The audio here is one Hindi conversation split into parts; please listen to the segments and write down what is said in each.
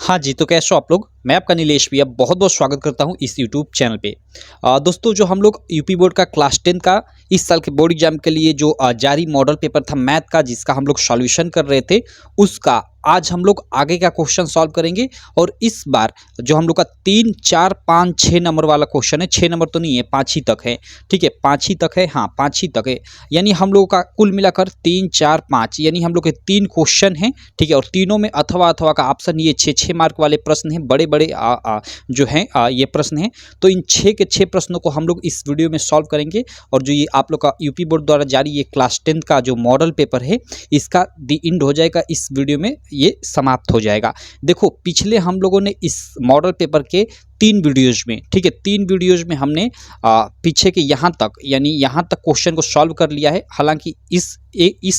हाँ जी, तो कैसे हो आप लोग? मैं आपका नीलेश भैया बहुत-बहुत स्वागत करता हूँ इस यूट्यूब चैनल पे। दोस्तों जो हम लोग यूपी बोर्ड का क्लास 10 का इस साल के बोर्ड एग्जाम के लिए जो जारी मॉडल पेपर था मैथ का जिसका हम लोग सॉल्यूशन कर रहे थे, उसका आज हम लोग आगे का क्वेश्चन सॉल्व करेंगे। और इस बार जो हम लोग का 3, 4, 5, 6 नंबर वाला क्वेश्चन है, 6 नंबर तो नहीं है, 5 ही तक है, ठीक है? 5 ही तक है, हाँ 5 ही तक है। यानी हम लोगों का कुल मिलाकर 3, 4, 5 यानी हम लोग के 3 क्वेश्चन हैं, ठीक है? और तीनों में अथवा-अथवा का ऑप्शन ये 6-6 मार्क वाले प्रश्न हैं, बड़े-बड़े जो हैं ये प्रश्न हैं। तो इन 6 के 6 प्रश्नों को हम लोग इस वीडियो में सॉल्व करेंगे। और जो ये आप लोग का यूपी बोर्ड द्वारा जारी ये क्लास 10 का जो मॉडल पेपर है, इसका द एंड हो जाएगा, इस वीडियो में ये समाप्त हो जाएगा। देखो पिछले हम लोगों ने इस मॉडल पेपर के 3 वीडियोज में, ठीक है, 3 वीडियोज में हमने पीछे के यहाँ तक यानी यहाँ तक क्वेश्चन को सॉल्व कर लिया है। हालांकि इस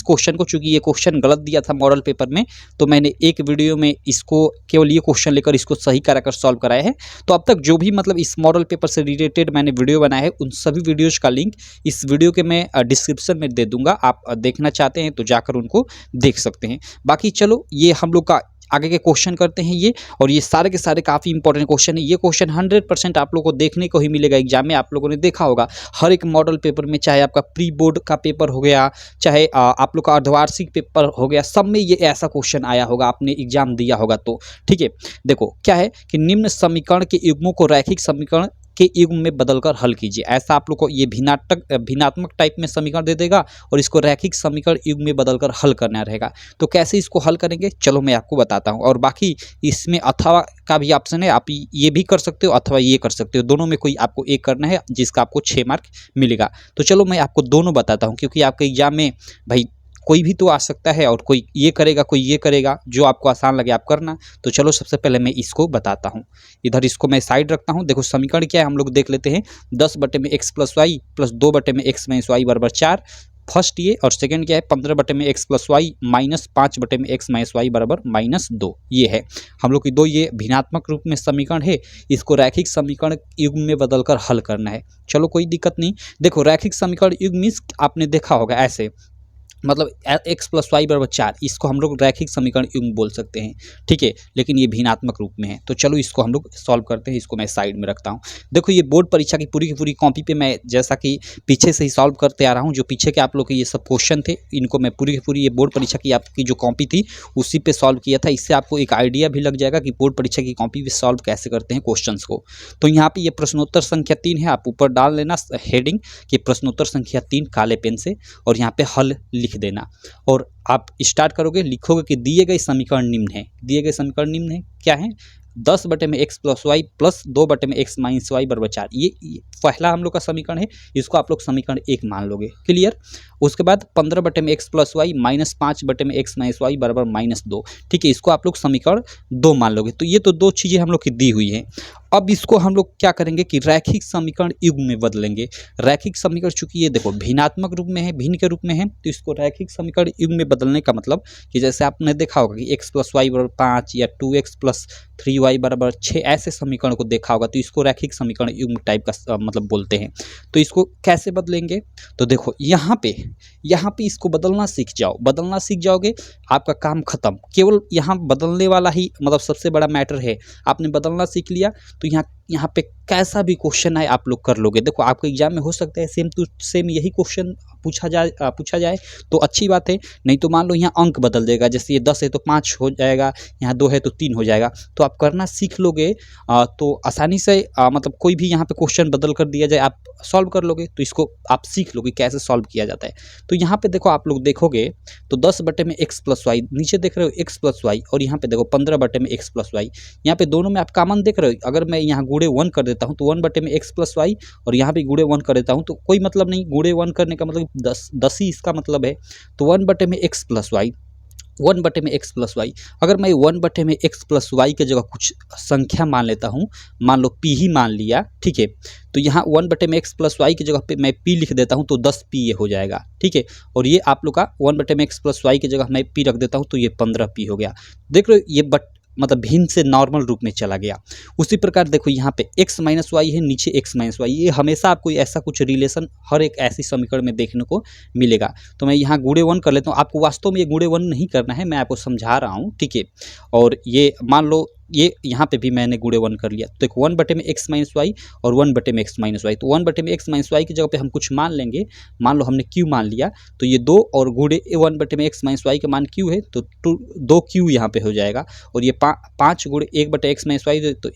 क्वेश्चन को, चूंकि ये क्वेश्चन गलत दिया था मॉडल पेपर में, तो मैंने एक वीडियो में इसको केवल ये क्वेश्चन लेकर इसको सही कराकर सॉल्व कराया है। तो अब तक जो भी मतलब इस मॉडल पेपर से रिलेटेड मैंने वीडियो बनाया है, उन सभी वीडियोज का लिंक इस वीडियो के मैं डिस्क्रिप्शन में दे दूंगा। आप देखना चाहते हैं तो जाकर उनको देख सकते हैं। बाकी चलो ये हम लोग का आगे के क्वेश्चन करते हैं ये, और ये सारे के सारे काफ़ी इंपॉर्टेंट क्वेश्चन है। ये क्वेश्चन 100% आप लोगों को देखने को ही मिलेगा एग्जाम में। आप लोगों ने देखा होगा हर एक मॉडल पेपर में, चाहे आपका प्री बोर्ड का पेपर हो गया, चाहे आप लोग का अर्धवार्षिक पेपर हो गया, सब में ये ऐसा क्वेश्चन आया होगा, आपने एग्जाम दिया होगा तो, ठीक है। देखो क्या है कि निम्न समीकरण के युग्मों को रैखिक समीकरण के युग्म में बदलकर हल कीजिए। ऐसा आप लोग को ये भिन्नात्मक टाइप में समीकरण दे देगा और इसको रैखिक समीकरण युग्म में बदलकर हल करना रहेगा। तो कैसे इसको हल करेंगे चलो मैं आपको बताता हूँ। और बाकी इसमें अथवा का भी ऑप्शन है, आप ये भी कर सकते हो अथवा ये कर सकते हो, दोनों में कोई आपको एक करना है जिसका आपको 6 मार्क मिलेगा। तो चलो मैं आपको दोनों बताता हूँ, क्योंकि आपके एग्जाम में भाई कोई भी तो आ सकता है और कोई ये करेगा कोई ये करेगा, जो आपको आसान लगे आप करना। तो चलो सबसे पहले मैं इसको बताता हूँ। इधर इसको मैं साइड रखता हूँ। देखो समीकरण क्या है हम लोग देख लेते हैं। 10 बटे में x प्लस वाई प्लस 2 बटे में x माइनस वाई बराबर 4, फर्स्ट ये। और सेकंड क्या है 15 बटे में x प्लस वाई माइनस 5 बटे में x माइनस वाई बराबर -2। ये है हम लोग की दो ये भिन्नात्मक रूप में समीकरण है। इसको रैखिक समीकरण युग्म में बदलकर हल करना है। चलो कोई दिक्कत नहीं। देखो रैखिक समीकरण युग्म मीन्स आपने देखा होगा ऐसे, मतलब x प्लस वाई बराबर 4, इसको हम लोग रैखिक समीकरण युग्म बोल सकते हैं, ठीक है। लेकिन ये भिन्नात्मक रूप में है। तो चलो इसको हम लोग सॉल्व करते हैं। इसको मैं साइड में रखता हूँ। देखो ये बोर्ड परीक्षा की पूरी कॉपी पे मैं जैसा कि पीछे से ही सॉल्व करते आ रहा हूँ। जो पीछे के आप लोग के ये सब क्वेश्चन थे, इनको मैं पूरी की पूरी ये बोर्ड परीक्षा की आपकी जो कॉपी थी उसी पे सॉल्व किया था। इससे आपको एक आइडिया भी लग जाएगा कि बोर्ड परीक्षा की कॉपी पे सॉल्व कैसे करते हैं क्वेश्चन को। तो यहाँ पे ये प्रश्नोत्तर संख्या 3 है, आप ऊपर डाल लेना हेडिंग कि प्रश्नोत्तर संख्या 3 काले पेन से, और यहाँ पे हल लिख देना। और आप स्टार्ट करोगे, लिखोगे कि दिए गए समीकरण निम्न है। दिए गए समीकरण निम्न है क्या है? 10 बटे में x प्लस वाई प्लस 2 बटे में x माइनस वाई बराबर 4। ये पहला हम लोग का समीकरण है, इसको आप लोग समीकरण 1 मान लोगे। क्लियर। उसके बाद 15 बटे में x प्लस वाई माइनस 5 बटे में x माइनस वाई बराबर -2, ठीक है। इसको आप लोग समीकरण 2 मान लोगे। तो ये तो दो चीज़ें हम लोग की दी हुई हैं। अब इसको हम लोग क्या करेंगे कि रैखिक समीकरण युग्म में बदलेंगे। रैखिक समीकरण चूंकि ये देखो भिन्नात्मक रूप में है, भिन्न के रूप में है, तो इसको रैखिक समीकरण युग्म में बदलने का मतलब कि जैसे आपने देखा होगा कि x प्लस वाई बराबर 5 या 2x प्लस 3y बराबर 6, ऐसे समीकरण को देखा होगा। तो इसको रैखिक समीकरण युग्म टाइप का मतलब बोलते हैं। तो इसको कैसे बदलेंगे? तो देखो यहाँ पे इसको बदलना सीख जाओ। बदलना सीख जाओगे आपका काम खत्म। केवल यहाँ बदलने वाला ही मतलब सबसे बड़ा मैटर है। आपने बदलना सीख लिया तो यहाँ पे कैसा भी क्वेश्चन है आप लोग कर लोगे। देखो आपके एग्जाम में हो सकता है सेम टू सेम यही क्वेश्चन पूछा जाए तो अच्छी बात है, नहीं तो मान लो यहाँ अंक बदल देगा। जैसे ये 10 है तो 5 हो जाएगा, यहाँ 2 है तो 3 हो जाएगा। तो आप करना सीख लोगे तो आसानी से मतलब कोई भी यहाँ पे क्वेश्चन बदल कर दिया जाए आप सॉल्व कर लोगे। तो इसको आप सीख लोगे कैसे सॉल्व किया जाता है। तो यहाँ पे देखो आप लोग देखोगे तो 10 बटे में x प्लस वाई, नीचे देख रहे हो x प्लस वाई, और यहाँ पे देखो 15 बटे में x प्लस वाई। यहाँ पे दोनों में आप कॉमन देख रहे हो। अगर मैं यहाँ गुणे 1 कर देता हूँ तो 1 बटे में x प्लस वाई, और यहाँ पे गुणे 1 कर देता हूँ तो कोई मतलब नहीं। गुणे 1 करने का मतलब 10 ही इसका मतलब है। तो 1 बटे में x प्लस वाई, 1 बटे में x प्लस वाई। अगर मैं 1 बटे में x प्लस वाई की जगह कुछ संख्या मान लेता हूँ, मान लो p ही मान लिया, ठीक है। तो यहाँ 1 बटे में x प्लस वाई की जगह पे मैं p लिख देता हूँ तो 10p ये हो जाएगा, ठीक है। और ये आप लोग का 1 बटे में x प्लस वाई की जगह मैं p रख देता हूँ तो ये 15p हो गया। देख लो ये मतलब भिन्न से नॉर्मल रूप में चला गया। उसी प्रकार देखो यहाँ पे x माइनस वाई है, नीचे x माइनस वाई। ये हमेशा आपको ऐसा कुछ रिलेशन हर एक ऐसी समीकरण में देखने को मिलेगा। तो मैं यहाँ गुणे 1 कर लेता हूँ। आपको वास्तव में ये गुणे 1 नहीं करना है, मैं आपको समझा रहा हूँ, ठीक है। और ये मान लो ये यहाँ पे भी मैंने गुणे 1 कर लिया। तो देखो 1/x-y और 1/x-y, तो 1/x-y की जगह पे हम कुछ मान लेंगे। मान लो हमने q मान लिया, तो ये 2 और गुणे 1/x-y का मान q है, तो 2q यहाँ पे हो जाएगा। और ये 5 गुणे 1/x-y, तो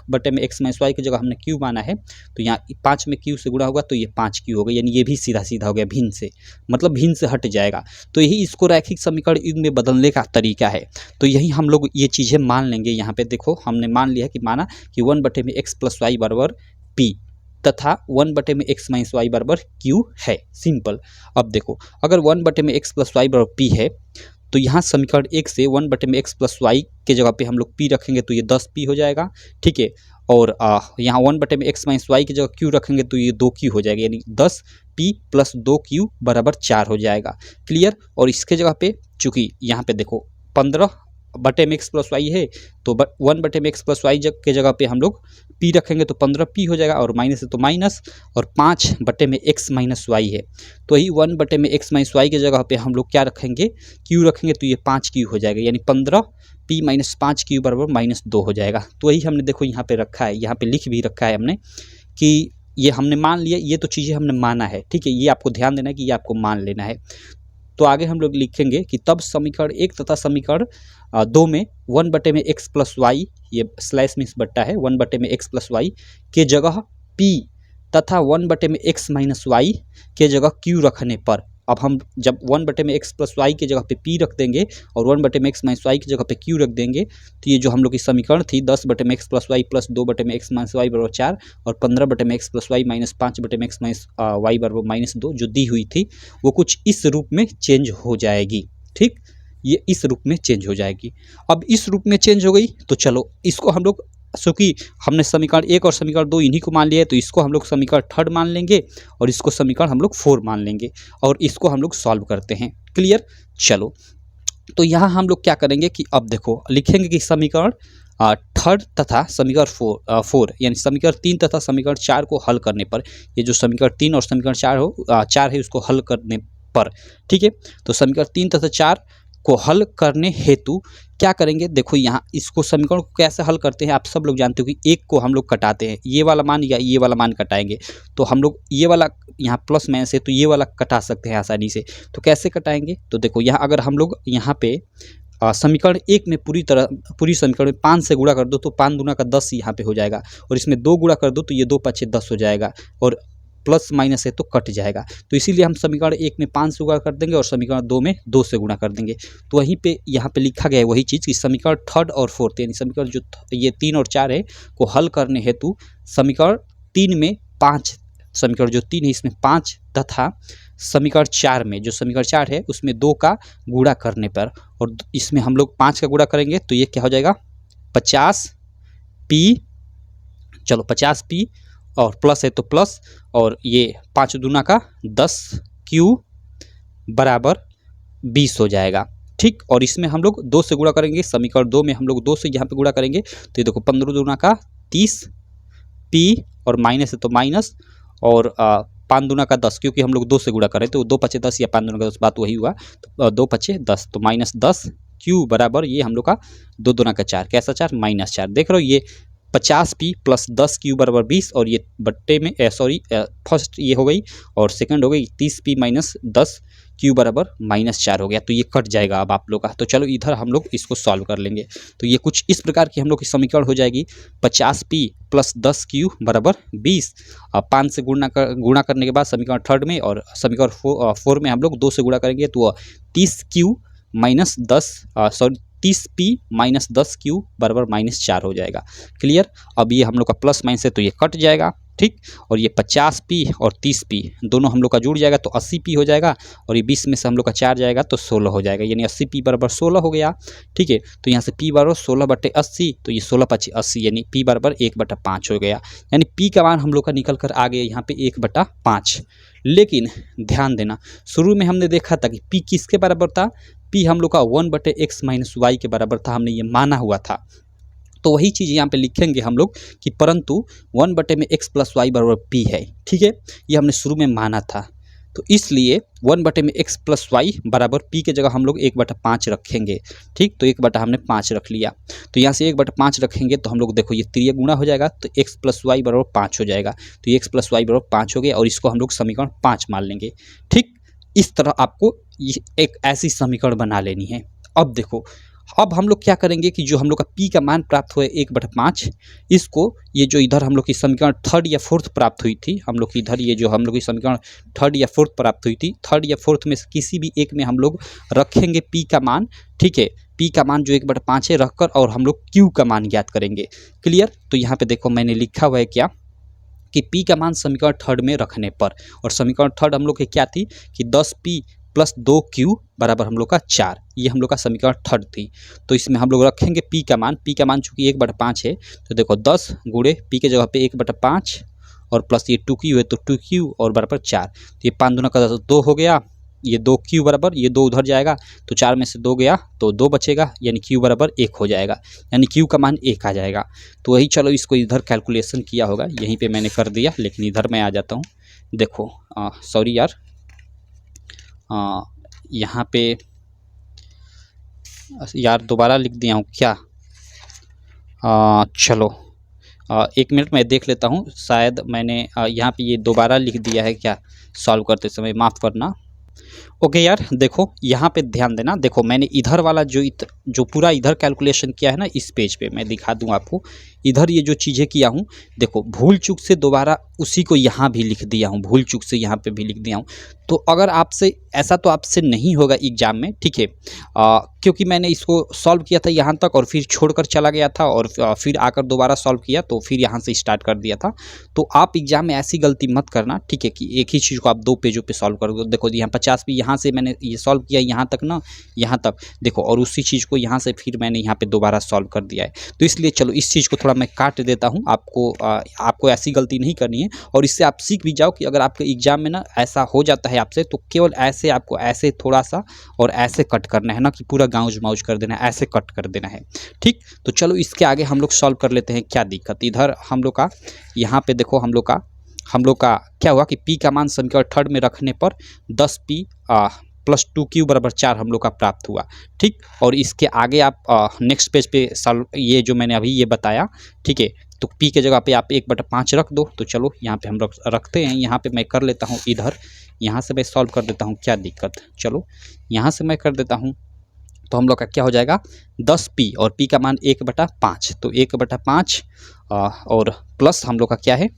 1/x-y की जगह हमने q माना है, तो यहाँ 5 में q से गुणा होगा तो ये 5q होगा, यानी ये भी सीधा सीधा हो गया भिन्न से, मतलब भिन्न से हट जाएगा। तो यही इसको रैखिक समीकरण युग्म में बदलने का तरीका है। तो यही हम लोग ये चीज़ें मान लेंगे। यहाँ पे देखो हमने मान लिया कि माना कि 1/x+y बराबर p तथा 1/x-y बराबर q है। सिंपल। अब देखो अगर 1/x+y बराबर p है, तो यहाँ समीकरण 1 से 1/x+y के जगह पे हम लोग p रखेंगे तो ये 10p हो जाएगा, ठीक है। और यहाँ 1/x-y की जगह q रखेंगे तो ये 2q हो जाएगा, यानी 10p + 2q बराबर 4 हो जाएगा। क्लियर। और इसके जगह पे चूँकि यहाँ पे देखो 15/x+y है, तो 1/x+y के जगह पे हम लोग p रखेंगे तो 15p हो जाएगा, और माइनस है तो माइनस, और 5/x-y है, तो यही 1/x-y की जगह पे हम लोग क्या रखेंगे, q रखेंगे, तो ये 5q हो जाएगा, यानी 15p - 5q बराबर -2 हो जाएगा। तो वही हमने देखो यहाँ पे रखा है, यहाँ पे लिख भी रखा है हमने कि ये हमने मान लिया, ये तो चीज़ें हमने माना है, ठीक है। ये आपको ध्यान देना है कि ये आपको मान लेना है। तो आगे हम लोग लिखेंगे कि तब समीकरण 1 तथा समीकरण 2 में 1/x+y, ये स्लैश मीन्स बट्टा है, 1/x+y के जगह p तथा 1/x-y के जगह q रखने पर, अब हम जब 1/x+y की जगह पे p रख देंगे और 1/x-y की जगह पे q रख देंगे, तो ये जो हम लोग की समीकरण थी 10/x+y + 2/x-y बराबर 4 और 15/x+y - 5/x-y बराबर -2 जो दी हुई थी, वो कुछ इस रूप में चेंज हो जाएगी। ठीक, ये इस रूप में चेंज हो जाएगी। अब इस रूप में चेंज हो गई, तो चलो इसको हम लोग, चूँकि हमने समीकरण 1 और समीकरण 2 इन्हीं को मान लिया है, तो इसको हम लोग समीकरण 3 मान लेंगे और इसको समीकरण हम लोग 4 मान लेंगे और इसको हम लोग सॉल्व करते हैं। क्लियर। चलो, तो यहाँ हम लोग क्या करेंगे कि अब देखो लिखेंगे कि समीकरण 3 तथा समीकरण 4 यानी समीकरण 3 तथा समीकरण 4 को हल करने पर, ये जो समीकरण 3 और समीकरण 4 है उसको हल करने पर, ठीक है। तो समीकरण 3 तथा 4 को हल करने हेतु क्या करेंगे, देखो यहाँ इसको समीकरण को कैसे हल करते हैं आप सब लोग जानते हो कि एक को हम लोग कटाते हैं, ये वाला मान या ये वाला मान कटाएंगे, तो हम लोग ये वाला यहाँ प्लस माइनस है तो ये वाला कटा सकते हैं आसानी से। तो कैसे कटाएंगे, तो देखो यहाँ अगर हम लोग यहाँ पे समीकरण 1 में पूरी समीकरण में 5 से गुणा कर दो तो 5 दूना का 10 यहाँ पे हो जाएगा, और इसमें 2 गुणा कर दो तो ये 2 × 5 = 10 हो जाएगा, और प्लस माइनस है तो कट जाएगा। तो इसीलिए हम समीकरण 1 में 5 से गुणा कर देंगे और समीकरण 2 में 2 से गुणा कर देंगे। तो वहीं पे यहाँ पे लिखा गया है वही चीज़ कि समीकरण 3 और 4 यानी समीकरण जो ये 3 और 4 है को हल करने हेतु समीकरण 3 में 5, समीकरण जो 3 है इसमें 5 तथा समीकरण 4 में जो समीकरण 4 है उसमें 2 का गुणा करने पर, और इसमें हम लोग 5 का गुणा करेंगे तो ये क्या हो जाएगा 50p, चलो 50p और प्लस है तो प्लस, और ये 5 दूना का 10q बराबर 20 हो जाएगा। ठीक, और इसमें हम लोग 2 से गुणा करेंगे, समीकरण 2 में हम लोग 2 से यहाँ पे गुणा करेंगे तो ये देखो 15 दूना का 30p और माइनस है तो माइनस, और 5 दूना का 10, क्योंकि हम लोग 2 से गुणा करें तो 2 × 5 = 10 या 5 दूना का 10, बात वही हुआ। तो 2 × 5 = 10, तो -10q बराबर ये हम लोग का 2 दूना का 4, कैसा 4 -4। देख रहे हो ये 50p + 10q बराबर 20, और ये बट्टे में फर्स्ट ये हो गई और सेकंड हो गई 30p - 10q बराबर -4 हो गया, तो ये कट जाएगा अब आप लोग का। तो चलो इधर हम लोग इसको सॉल्व कर लेंगे। तो ये कुछ इस प्रकार की हम लोग की समीकरण हो जाएगी 50p + 10q बराबर 20, 5 से गुणा करने के बाद समीकरण 3 में और समीकरण 4 में हम लोग 2 से गुणा करेंगे तो 30p - 10q बराबर -4 हो जाएगा। क्लियर। अब ये हम लोग का प्लस माइनस है तो ये कट जाएगा। ठीक, और ये 50p और 30p दोनों हम लोग का जुड़ जाएगा तो 80p हो जाएगा, और ये 20 में से हम लोग का 4 जाएगा तो 16 हो जाएगा, यानी 80p बराबर 16 हो गया। ठीक है, तो यहाँ से p बराबर 16/80, तो ये 16 × 5 = 80, यानी p बराबर 1/5 हो गया, यानी p का मान हम लोग का निकल कर आ गया यहाँ पे 1/5। लेकिन ध्यान देना, शुरू में हमने देखा था कि p किसके बराबर था, p हम लोग का 1/x - y के बराबर था, हमने ये माना हुआ था। तो वही चीज़ यहाँ पे लिखेंगे हम लोग कि परंतु 1/x + y बराबर p है। ठीक है, ये हमने शुरू में माना था। तो इसलिए 1/x प्लस वाई बराबर p के जगह हम लोग 1/5 रखेंगे। ठीक, तो 1 हमने 5 रख लिया। तो यहाँ से 1/5 रखेंगे तो हम लोग देखो ये त्रिय गुणा हो जाएगा, तो x प्लस वाई बराबर 5 हो जाएगा। तो ये x प्लस वाई बराबर 5 हो गया और इसको हम लोग समीकरण 5 मान लेंगे। ठीक, इस तरह आपको एक ऐसी समीकरण बना लेनी है। अब देखो, अब हम लोग क्या करेंगे कि जो हम लोग का p का मान प्राप्त हुआ 1/5, इसको ये जो इधर हम लोग की समीकरण थर्ड या फोर्थ प्राप्त हुई थी, हम लोग की इधर ये जो हम लोग की समीकरण थर्ड या फोर्थ प्राप्त हुई थी, थर्ड या फोर्थ में से किसी भी एक में हम लोग रखेंगे p का मान। ठीक है, p का मान जो 1/5 है रखकर और हम लोग q का मान ज्ञात करेंगे। क्लियर? तो यहाँ पे देखो मैंने लिखा हुआ है क्या कि p का मान समीकरण थर्ड में रखने पर, और समीकरण थर्ड हम लोग की क्या थी कि 10p प्लस 2q बराबर हम लोग का 4, ये हम लोग का समीकरण थर्ड थी। तो इसमें हम लोग रखेंगे p का मान चूंकि 1/5 है, तो देखो 10 गुणे p के जगह पे 1/5 और प्लस ये 2q है तो 2q और बराबर 4। तो ये 5 दूना का 2 हो गया, ये 2q बराबर, ये 2 उधर जाएगा तो 4 में से 2 गया तो 2 बचेगा, यानी q बराबर 1 हो जाएगा, यानी q का मान 1 आ जाएगा। तो वही चलो इसको इधर कैलकुलेशन किया होगा, यहीं पे मैंने कर दिया, लेकिन इधर मैं आ जाता हूँ। देखो सॉरी यार, यहाँ पे यार दोबारा लिख दिया हूँ क्या? चलो 1 मिनट मैं देख लेता हूँ, शायद मैंने यहाँ पे ये दोबारा लिख दिया है क्या सॉल्व करते समय, माफ़ करना। ओके यार, देखो यहाँ पे ध्यान देना। देखो मैंने इधर वाला जो पूरा इधर कैलकुलेशन किया है ना, इस पेज पे मैं दिखा दूँ आपको। इधर ये जो चीज़ें किया हूँ, देखो भूल चूक से दोबारा उसी को यहाँ भी लिख दिया हूँ, भूल चूक से यहाँ पे भी लिख दिया हूँ। तो अगर आपसे ऐसा तो आपसे नहीं होगा एग्जाम में, ठीक है, क्योंकि मैंने इसको सॉल्व किया था यहाँ तक और फिर छोड़कर चला गया था और फिर आकर दोबारा सॉल्व किया तो फिर यहाँ से स्टार्ट कर दिया था। तो आप एग्जाम में ऐसी गलती मत करना, ठीक है, कि एक ही चीज़ को आप 2 पेजों पे सॉल्व करोगे। देखो यहाँ 50 भी यहाँ से मैंने ये सॉल्व किया यहाँ तक ना, यहाँ तक देखो, और उसी चीज़ को यहाँ से फिर मैंने यहाँ पे दोबारा सॉल्व कर दिया है। तो इसलिए चलो इस चीज़ को थोड़ा मैं काट देता हूँ, आपको ऐसी गलती नहीं करनी है। और इससे आप सीख भी जाओ कि अगर आपके एग्जाम में ना ऐसा हो जाता है आपसे, तो केवल ऐसे आपको ऐसे थोड़ा सा और ऐसे कट करना है ना, कि पूरा गाउज माउज कर देना है, ऐसे कट कर देना है। ठीक, तो चलो इसके आगे हम लोग सॉल्व कर लेते हैं। क्या दिक्कत इधर हम लोग का, यहाँ पे देखो हम लोग का क्या हुआ कि p का मान समीकरण थर्ड में रखने पर 10p प्लस 2q बराबर 4 हम लोग का प्राप्त हुआ। ठीक, और इसके आगे आप नेक्स्ट पेज पे सॉल्व, ये जो मैंने अभी ये बताया, ठीक है, तो p के जगह पे आप 1/5 रख दो। तो चलो यहाँ पे हम रखते हैं, यहाँ पे मैं कर लेता हूँ इधर, यहाँ से मैं सॉल्व कर देता हूँ। क्या दिक्कत, चलो यहाँ से मैं कर देता हूँ। तो हम लोग का क्या हो जाएगा 10p और p का मान 1/5, तो 1/5 और प्लस हम लोग का क्या है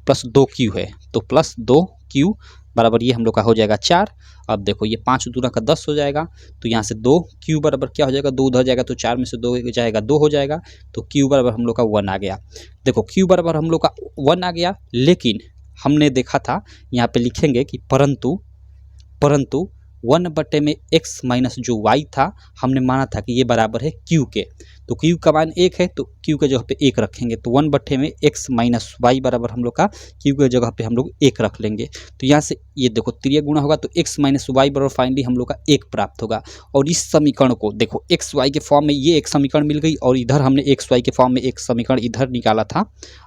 प्लस 2q है, तो प्लस 2q बराबर ये हम लोग का हो जाएगा 4। अब देखो ये 5 दूना का 10 हो जाएगा, तो यहाँ से 2q बराबर क्या हो जाएगा, 2 उधर जाएगा तो 4 में से 2 जाएगा 2 हो जाएगा, तो q बराबर हम लोग का 1 आ गया। देखो q बराबर हम लोग का 1 आ गया, लेकिन हमने देखा था यहाँ पे लिखेंगे कि परंतु 1/x माइनस जो y था, हमने माना था कि ये बराबर है q के। तो q का मान 1 है तो q के जगह पे 1 रखेंगे, तो 1/x माइनस वाई बराबर हम लोग का q के जगह पे हम लोग 1 रख लेंगे। तो यहाँ से ये देखो त्रिय गुणा होगा तो x माइनस वाई बराबर फाइनली हम लोग का 1 प्राप्त होगा। और इस समीकरण को देखो एक्स वाई के फॉर्म में ये एक समीकरण मिल गई, और इधर हमने एक्स वाई के फॉर्म में एक समीकरण इधर निकाला था।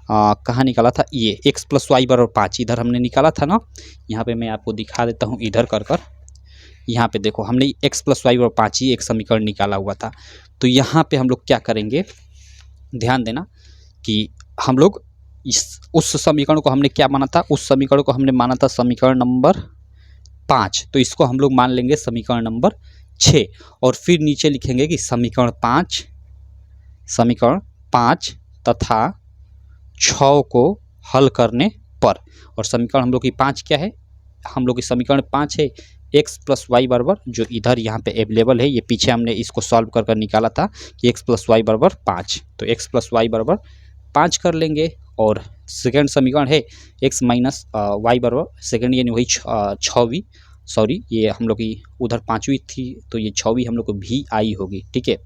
कहाँ निकाला था, ये x प्लस वाई बराबर 5 इधर हमने निकाला था ना। यहाँ पे मैं आपको दिखा देता हूँ इधर कर यहाँ पे देखो हमने x प्लस वाई बराबर 5 ही एक समीकरण निकाला हुआ था। तो यहाँ पे हम लोग क्या करेंगे, ध्यान देना कि हम लोग उस समीकरण को हमने क्या माना था, उस समीकरण को हमने माना था समीकरण नंबर 5, तो इसको हम लोग मान लेंगे समीकरण नंबर 6। और फिर नीचे लिखेंगे कि समीकरण 5 तथा 6 को हल करने पर। और समीकरण हम लोग की 5 क्या है, हम लोग की समीकरण 5 है x प्लस वाई बराबर, जो इधर यहाँ पे अवेलेबल है, ये पीछे हमने इसको सॉल्व कर निकाला था कि x प्लस वाई बराबर 5, तो x प्लस वाई बराबर 5 कर लेंगे। और सेकेंड समीकरण है x माइनस वाई बराबर, सेकेंड यानी वही 6वीं, सॉरी ये हम लोग की उधर 5वीं थी, तो ये 6वीं हम लोग को वी आई होगी। ठीक है,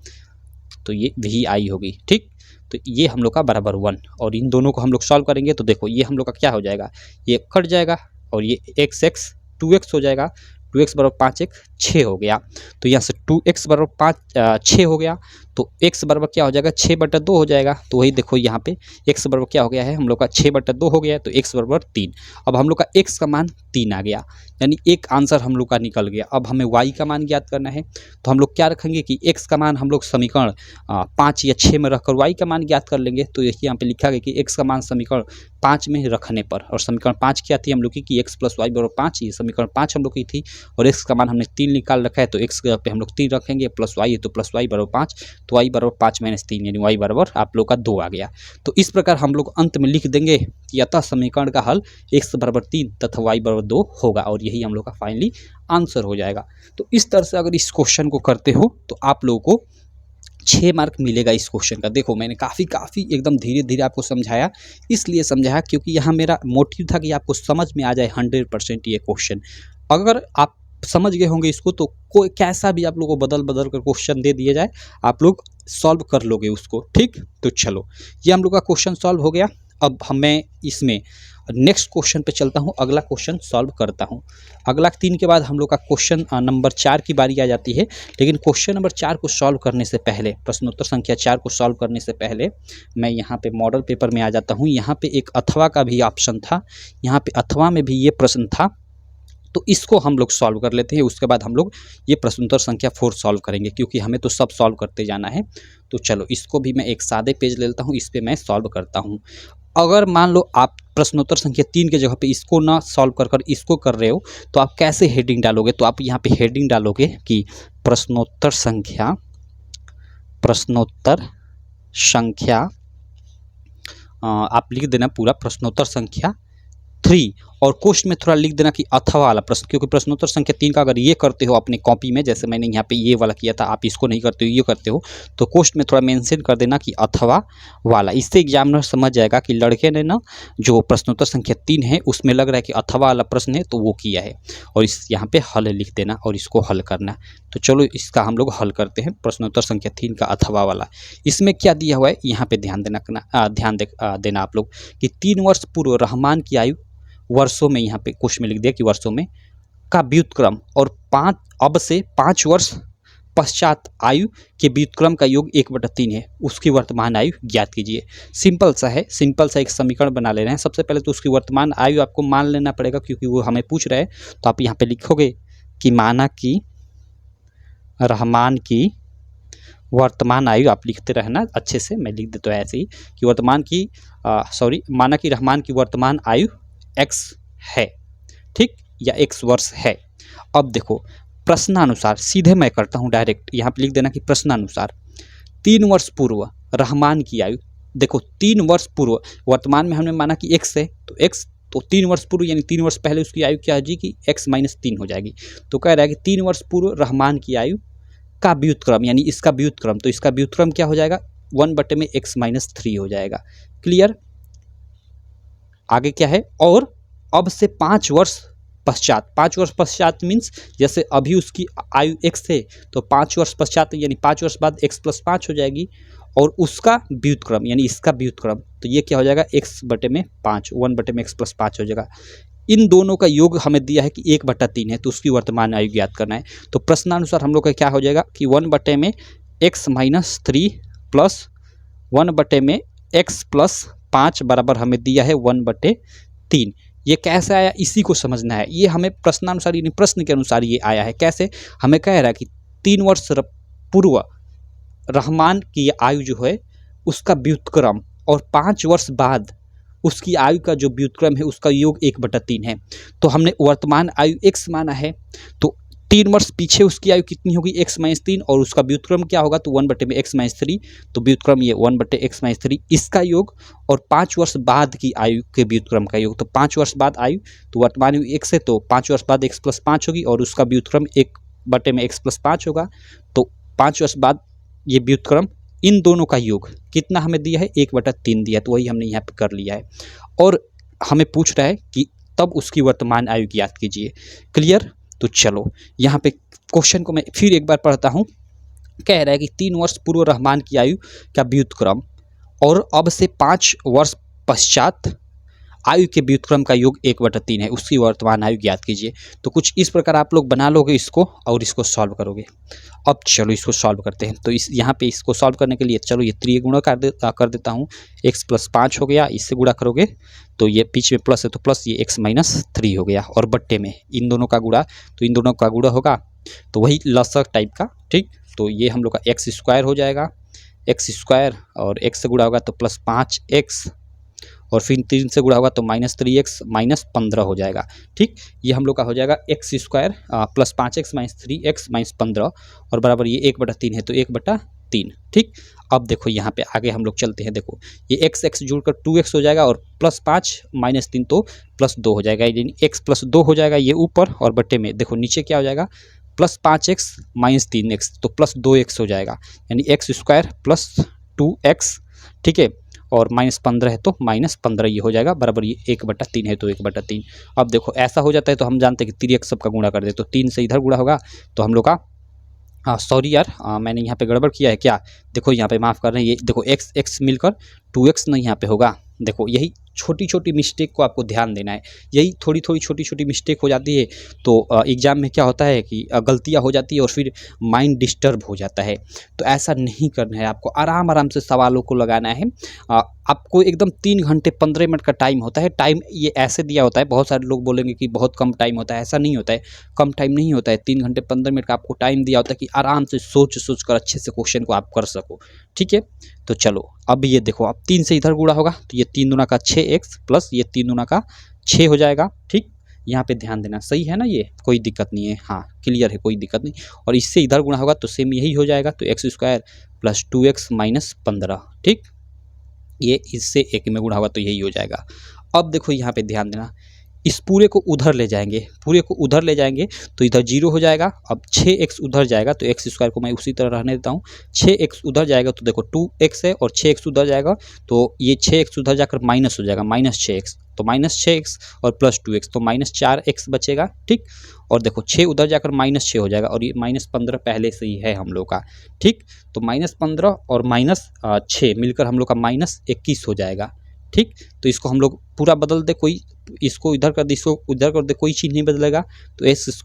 तो ये वी आई होगी। ठीक, तो ये हम लोग का बराबर 1, और इन दोनों को हम लोग सॉल्व करेंगे तो देखो ये हम लोग का क्या हो जाएगा, ये कट जाएगा और ये x 2x हो जाएगा, 2x बराबर 5 6 हो गया। तो यहाँ से 2x बराबर 6 हो गया, तो x बराबर क्या हो जाएगा 6/2 हो जाएगा। तो वही देखो यहाँ पे x बराबर क्या हो गया है हम लोग का 6/2 हो गया है, तो x बराबर 3। अब हम लोग का x का मान 3 आ गया, यानी एक आंसर हम लोग का निकल गया। अब हमें y का मान ज्ञात करना है, तो हम लोग क्या रखेंगे कि x का मान हम लोग समीकरण 5 या 6 में रखकर y का मान ज्ञात कर लेंगे। तो यहाँ पे लिखा गया कि x का मान समीकरण 5 में रखने पर, और समीकरण 5 क्या थी हम लोग की कि x + y बराबर 5, ये समीकरण 5 हम लोग की थी, और x का मान हमने 3 निकाल रखा है, तो x पे हम लोग 3 रखेंगे, प्लस y है तो प्लस y बराबर 5, तो y बराबर 5 - 3 यानी y बराबर आप लोग का 2 आ गया। तो इस प्रकार हम लोग अंत में लिख देंगे कि अतः समीकरण का हल x बराबर 3 तथा y बराबर 2 होगा, और यही हम लोग का फाइनली आंसर हो जाएगा। तो इस तरह से अगर इस क्वेश्चन को करते हो तो आप लोगों को 6 मार्क मिलेगा इस क्वेश्चन का। देखो मैंने काफ़ी एकदम धीरे धीरे आपको समझाया, इसलिए समझाया क्योंकि यहाँ मेरा मोटिव था कि आपको समझ में आ जाए 100% ये क्वेश्चन। अगर आप समझ गए होंगे इसको तो कोई कैसा भी आप लोगों को बदल बदल कर क्वेश्चन दे दिया जाए, आप लोग सॉल्व कर लोगे उसको, ठीक। तो चलो ये हम लोग का क्वेश्चन सॉल्व हो गया। अब मैं इसमें नेक्स्ट क्वेश्चन पे चलता हूँ, अगला क्वेश्चन सॉल्व करता हूँ। अगला 3 के बाद हम लोग का क्वेश्चन नंबर 4 की बारी आ जाती है। लेकिन क्वेश्चन नंबर 4 को सॉल्व करने से पहले, प्रश्नोत्तर संख्या 4 को सॉल्व करने से पहले मैं यहाँ पे मॉडल पेपर में आ जाता हूँ। यहाँ पे एक अथवा का भी ऑप्शन था, यहाँ पे अथवा में भी ये प्रश्न था, तो इसको हम लोग सॉल्व कर लेते हैं। उसके बाद हम लोग ये प्रश्नोत्तर संख्या 4 सॉल्व करेंगे, क्योंकि हमें तो सब सॉल्व करते जाना है। तो चलो इसको भी मैं एक सादे पेज ले लेता हूँ, इस पर मैं सॉल्व करता हूँ। अगर मान लो आप प्रश्नोत्तर संख्या 3 के जगह पे इसको ना सॉल्व कर इसको कर रहे हो, तो आप कैसे हेडिंग डालोगे? तो आप यहाँ पे हेडिंग डालोगे कि प्रश्नोत्तर संख्या आप लिख देना पूरा प्रश्नोत्तर संख्या 3, और कोष्ठ में थोड़ा लिख देना कि अथवा वाला प्रश्न, क्योंकि प्रश्नोत्तर संख्या 3 का अगर ये करते हो अपने कॉपी में, जैसे मैंने यहाँ पे ये वाला किया था, आप इसको नहीं करते हो ये करते हो, तो कोष्ठ में थोड़ा मेंशन कर देना कि अथवा वाला। इससे एग्जामिनर समझ जाएगा कि लड़के ने ना जो प्रश्नोत्तर संख्या 3 है उसमें लग रहा है कि अथवा वाला प्रश्न है, तो वो किया है। और इस यहाँ पे हल लिख देना और इसको हल करना। तो चलो इसका हम लोग हल करते हैं, प्रश्नोत्तर संख्या 3 का अथवा वाला। इसमें क्या दिया हुआ है यहाँ पे ध्यान देना आप लोग कि 3 वर्ष पूर्व रहमान की आयु वर्षों में, यहाँ पे क्वेश्चन में लिख दिया कि वर्षों में का व्युत्क्रम, और अब से 5 वर्ष पश्चात आयु के व्युत्क्रम का योग 1/3 है, उसकी वर्तमान आयु ज्ञात कीजिए। सिंपल सा एक समीकरण बना ले रहे हैं। सबसे पहले तो उसकी वर्तमान आयु आपको मान लेना पड़ेगा, क्योंकि वो हमें पूछ रहे हैं। तो आप यहाँ पे लिखोगे कि माना कि रहमान की वर्तमान आयु, आप लिखते रहना अच्छे से, मैं लिख देता हूँ ऐसे ही कि माना कि रहमान की वर्तमान आयु x है, ठीक, या x वर्ष है। अब देखो प्रश्नानुसार सीधे मैं करता हूँ डायरेक्ट, यहाँ पे लिख देना कि प्रश्नानुसार 3 वर्ष पूर्व रहमान की आयु। देखो 3 वर्ष पूर्व, वर्तमान में हमने माना कि x है, तो x, तो 3 वर्ष पूर्व यानी 3 वर्ष पहले उसकी आयु क्या हो जाएगी, x - 3 हो जाएगी। तो कह रहा है कि 3 वर्ष पूर्व रहमान की आयु का व्युत्क्रम, यानी इसका व्युत्क्रम, तो इसका व्युत्क्रम क्या हो जाएगा 1/x - 3 हो जाएगा। क्लियर? आगे क्या है, और अब से 5 वर्ष पश्चात मीन्स जैसे अभी उसकी आयु x है, तो 5 वर्ष पश्चात यानी 5 वर्ष बाद x + 5 हो जाएगी, और उसका व्युत्क्रम यानी इसका व्युत्क्रम, तो ये क्या हो जाएगा x/5, 1/x + 5 हो जाएगा। इन दोनों का योग हमें दिया है कि 1/3 है, तो उसकी वर्तमान आयु ज्ञात करना है। तो प्रश्नानुसार हम लोग का क्या हो जाएगा कि 1/x - 3 प्लस 1/x + 5 बराबर हमें दिया है 1/3। ये कैसे आया इसी को समझना है। ये हमें प्रश्नानुसार यानी प्रश्न के अनुसार ये आया है। कैसे? हमें कह रहा है कि 3 वर्ष पूर्व रहमान की आयु जो है उसका व्युत्क्रम, और 5 वर्ष बाद उसकी आयु का जो व्युत्क्रम है उसका योग 1/3 है। तो हमने वर्तमान आयु x माना है, तो 3 वर्ष पीछे उसकी आयु कितनी होगी x - 3, और उसका व्युत्क्रम क्या होगा तो 1/x - 3, तो व्युत्क्रम ये 1/x - 3 इसका योग, और 5 वर्ष बाद की आयु के व्युत्क्रम का योग। तो 5 वर्ष बाद आयु, तो वर्तमान आयु x है, तो 5 वर्ष बाद x + 5 होगी, और उसका व्युत्क्रम 1/x + 5 होगा। तो 5 वर्ष बाद ये व्युत्क्रम, इन दोनों का योग कितना हमें दिया है 1/3 दिया, तो वही हमने यहाँ पे कर लिया है। और हमें पूछ रहा है कि तब उसकी वर्तमान आयु ज्ञात कीजिए। क्लियर? तो चलो यहाँ पे क्वेश्चन को मैं फिर एक बार पढ़ता हूँ। कह रहा है कि 3 वर्ष पूर्व रहमान की आयु का व्युत्क्रम, और अब से 5 वर्ष पश्चात आयु के व्युत्क्रम का योग 1/3 है, उसकी वर्तमान आयु ज्ञात कीजिए। तो कुछ इस प्रकार आप लोग बना लोगे इसको और इसको सॉल्व करोगे। अब चलो इसको सॉल्व करते हैं। तो इस यहाँ पे इसको सॉल्व करने के लिए चलो ये 3 गुणा कर देता हूँ। x + 5 हो गया, इससे गुणा करोगे तो ये बीच में प्लस है तो प्लस, ये x - 3 हो गया, और बट्टे में इन दोनों का गुणा, तो इन दोनों का गुणा होगा तो वही लसक टाइप का, ठीक। तो ये हम लोग का x² हो जाएगा, x² और x से गुणा होगा तो +5x, और फिर 3 से गुणा होगा तो -3x - 15 हो जाएगा, ठीक। ये हम लोग का हो जाएगा x² + 5x - 3x - 15 और बराबर ये 1/3 है तो 1/3, ठीक। अब देखो यहाँ पे आगे हम लोग चलते हैं। देखो ये x जुड़कर 2x हो जाएगा और +5 - 3 तो +2 हो जाएगा, यानी x + 2 हो जाएगा ये ऊपर, और बट्टे में देखो नीचे क्या हो जाएगा +5x - 3x तो +2x हो जाएगा, यानी x² + 2x, ठीक है, और -15 है तो -15 ये हो जाएगा, बराबर ये 1/3 है तो 1/3। अब देखो ऐसा हो जाता है तो हम जानते हैं कि 3x सबका गुणा कर दे, तो 3 से इधर गुणा होगा तो हम लोग का सॉरी यार, मैंने यहाँ पे गड़बड़ किया है क्या। देखो यहाँ पे माफ़ कर रहे हैं, ये देखो x मिलकर 2x नहीं यहाँ पे होगा। देखो यही छोटी छोटी मिस्टेक को आपको ध्यान देना है, यही थोड़ी थोड़ी छोटी छोटी मिस्टेक हो जाती है तो एग्ज़ाम में क्या होता है कि गलतियाँ हो जाती है और फिर माइंड डिस्टर्ब हो जाता है। तो ऐसा नहीं करना है, आपको आराम आराम से सवालों को लगाना है। आपको एकदम 3 घंटे 15 मिनट का टाइम होता है। टाइम ये ऐसे दिया होता है, बहुत सारे लोग बोलेंगे कि बहुत कम टाइम होता है, ऐसा नहीं होता है, कम टाइम नहीं होता है। 3 घंटे 15 मिनट का आपको टाइम दिया होता है कि आराम से सोच कर अच्छे से क्वेश्चन को आप कर सको, ठीक है। तो चलो अब ये देखो, अब 3 से इधर गुणा होगा तो ये 3 दूना का 6x प्लस ये 3 दूना का 6 हो जाएगा, ठीक। यहाँ पे ध्यान देना, सही है ना, ये कोई दिक्कत नहीं है, हाँ क्लियर है, कोई दिक्कत नहीं। और इससे इधर गुणा होगा तो सेम यही हो जाएगा, तो x² + 2x - 15, ठीक। ये इससे एक में गुणा होगा तो यही हो जाएगा। अब देखो यहाँ पे ध्यान देना, इस पूरे को उधर ले जाएंगे, पूरे को उधर ले जाएंगे तो इधर 0 हो जाएगा। अब 6x उधर जाएगा तो x² को मैं उसी तरह रहने देता हूँ। 6x उधर जाएगा तो देखो 2x है, और 6x उधर जाएगा तो ये 6x उधर जाकर माइनस हो जाएगा, -6x, तो -6x और +2x तो -4x बचेगा, ठीक। और देखो 6 उधर जाकर -6 हो जाएगा, और ये -15 पहले से ही है हम लोग का, ठीक। तो -15 और -6 मिलकर हम लोग का -21 हो जाएगा, ठीक। तो इसको हम लोग पूरा बदल दे, कोई इसको इधर कर दे, इसको उधर कर दे, कोई चीज़ नहीं बदलेगा। तो x² -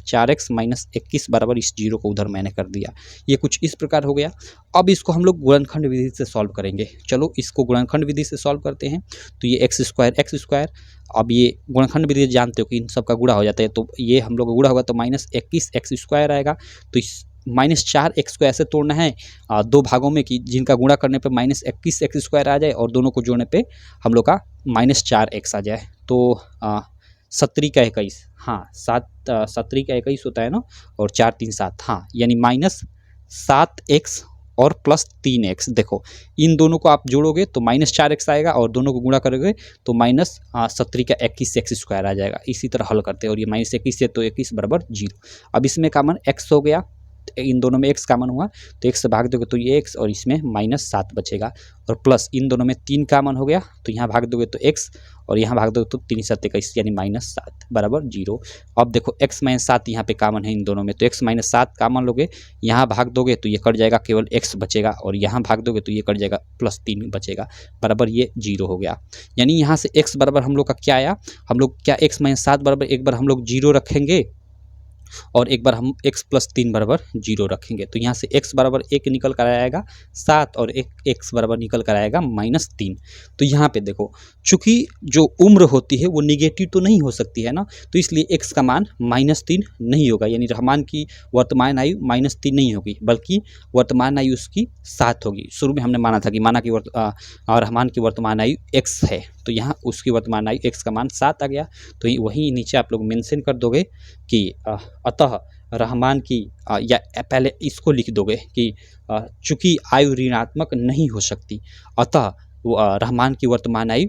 4x - 21 बराबर इस 0 को उधर मैंने कर दिया। ये कुछ इस प्रकार हो गया। अब इसको हम लोग गुणनखंड विधि से सॉल्व करेंगे। चलो इसको गुणनखंड विधि से सॉल्व करते हैं। तो ये x², अब ये गुणनखंड विधि जानते हो कि इन सब का गुणा हो जाता है, तो ये हम लोग का गुणा होगा तो -21x² आएगा। तो इस -4x को ऐसे तोड़ना है 2 भागों में कि जिनका गुणा करने पे -21x² आ जाए और दोनों को जोड़ने पे हम लोग का -4x आ जाए। तो 17 का 21, हाँ 17 का 21 होता है ना, और 4 3 7, हाँ, यानी -7x और +3x। देखो इन दोनों को आप जोड़ोगे तो -4x आएगा, और दोनों को गुणा करोगे तो -17 का 21x² आ जाएगा। इसी तरह हल करते हैं, और ये -21 है तो 21 बराबर 0। अब इसमें कॉमन x हो गया, इन दोनों में x कॉमन हुआ तो x से भाग दोगे तो ये x, और इसमें -7 बचेगा, और प्लस इन दोनों में 3 कॉमन हो गया तो यहाँ भाग दोगे तो x, और यहाँ भाग दोगे तो 3 × 7 = 21 यानी -7 बराबर 0। अब देखो x - 7 यहाँ पे कॉमन है इन दोनों में, तो x - 7 कॉमन लोगे, यहाँ भाग दोगे तो ये कट जाएगा, केवल x बचेगा, और यहाँ भाग दोगे तो ये कट जाएगा, +3 बचेगा, बराबर ये 0 हो गया। यानी यहाँ से x बराबर हम लोग का क्या आया, हम लोग क्या x - 7 बराबर एक बार हम लोग 0 रखेंगे, और एक बार हम x + 3 बराबर 0 रखेंगे। तो यहाँ से x बराबर 1 निकल कर आएगा 7, और एक x बराबर निकल कर आएगा -3। तो यहाँ पे देखो, चूँकि जो उम्र होती है वो निगेटिव तो नहीं हो सकती है ना, तो इसलिए x का मान -3 नहीं होगा, यानी रहमान की वर्तमान आयु -3 नहीं होगी, बल्कि वर्तमान आयु उसकी 7 होगी। शुरू में हमने माना था कि रहमान की वर्तमान आयु x है, तो यहाँ उसकी वर्तमान आयु x का मान 7 आ गया। तो वहीं नीचे आप लोग मेंशन कर दोगे कि अतः रहमान की या पहले इसको लिख दोगे कि चूँकि आयु ऋणात्मक नहीं हो सकती, अतः रहमान की वर्तमान आयु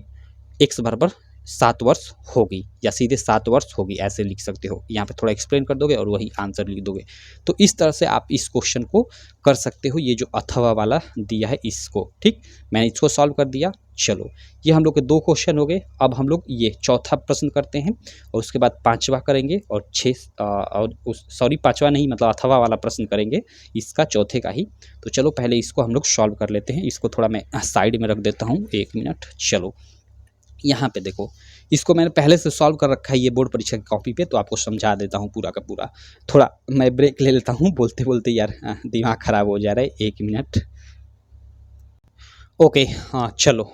x बराबर 7 वर्ष होगी, या सीधे 7 वर्ष होगी, ऐसे लिख सकते हो। यहाँ पे थोड़ा एक्सप्लेन कर दोगे और वही आंसर लिख दोगे। तो इस तरह से आप इस क्वेश्चन को कर सकते हो, ये जो अथवा वाला दिया है इसको, ठीक। मैंने इसको सॉल्व कर दिया। चलो ये हम लोग के 2 क्वेश्चन हो गए। अब हम लोग ये चौथा प्रश्न करते हैं, और उसके बाद 5वां करेंगे, और 5वां नहीं, मतलब अथवा वाला प्रश्न करेंगे इसका, चौथे का ही। तो चलो पहले इसको हम लोग सॉल्व कर लेते हैं। इसको थोड़ा मैं साइड में रख देता हूँ, 1 मिनट। चलो यहाँ पे देखो, इसको मैंने पहले से सॉल्व कर रखा है ये बोर्ड परीक्षा की कॉपी पे, तो आपको समझा देता हूँ पूरा का पूरा। थोड़ा मैं ब्रेक ले लेता हूँ, बोलते बोलते यार दिमाग ख़राब हो जा रहा है, 1 मिनट। ओके, हाँ चलो,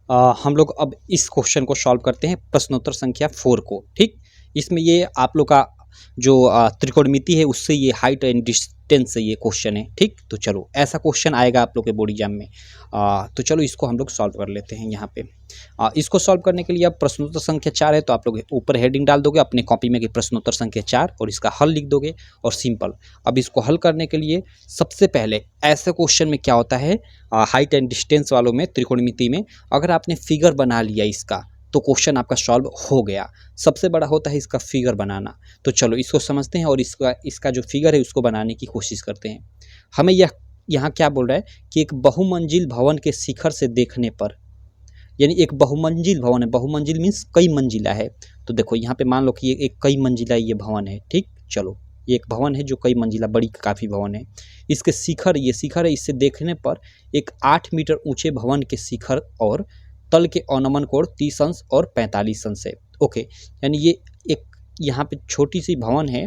हम लोग अब इस क्वेश्चन को सॉल्व करते हैं, प्रश्नोत्तर संख्या 4 को। ठीक, इसमें ये आप लोग का जो त्रिकोणमिति है उससे ये हाइट एंड डिस्टेंस से ये क्वेश्चन है। ठीक, तो चलो ऐसा क्वेश्चन आएगा आप लोग के बोर्ड एग्जाम में। तो चलो इसको हम लोग सॉल्व कर लेते हैं यहाँ पे। इसको सॉल्व करने के लिए अब प्रश्नोत्तर संख्या 4 है, तो आप लोग ऊपर हेडिंग डाल दोगे अपने कॉपी में कि प्रश्नोत्तर संख्या 4 और इसका हल लिख दोगे और सिंपल। अब इसको हल करने के लिए सबसे पहले ऐसे क्वेश्चन में क्या होता है, हाइट एंड डिस्टेंस वालों में, त्रिकोणमिति में, अगर आपने फिगर बना लिया इसका तो क्वेश्चन आपका सॉल्व हो गया। सबसे बड़ा होता है इसका फिगर बनाना। तो चलो इसको समझते हैं और इसका जो फिगर है उसको बनाने की कोशिश करते हैं। हमें यहाँ क्या बोल रहा है कि एक बहुमंजिल भवन के शिखर से देखने पर, यानी एक बहुमंजिल भवन है, बहुमंजिल मीन्स कई मंजिला है। तो देखो यहाँ पे मान लो कि एक कई मंजिला ये भवन है। ठीक, चलो ये एक भवन है जो कई मंजिला, बड़ी काफ़ी भवन है। इसके शिखर, ये शिखर है, इससे देखने पर एक 8 मीटर ऊंचे भवन के शिखर और तल के अवनमन कोण 30 अंश और 45 अंश है। ओके, यानी ये एक यहाँ पे छोटी सी भवन है,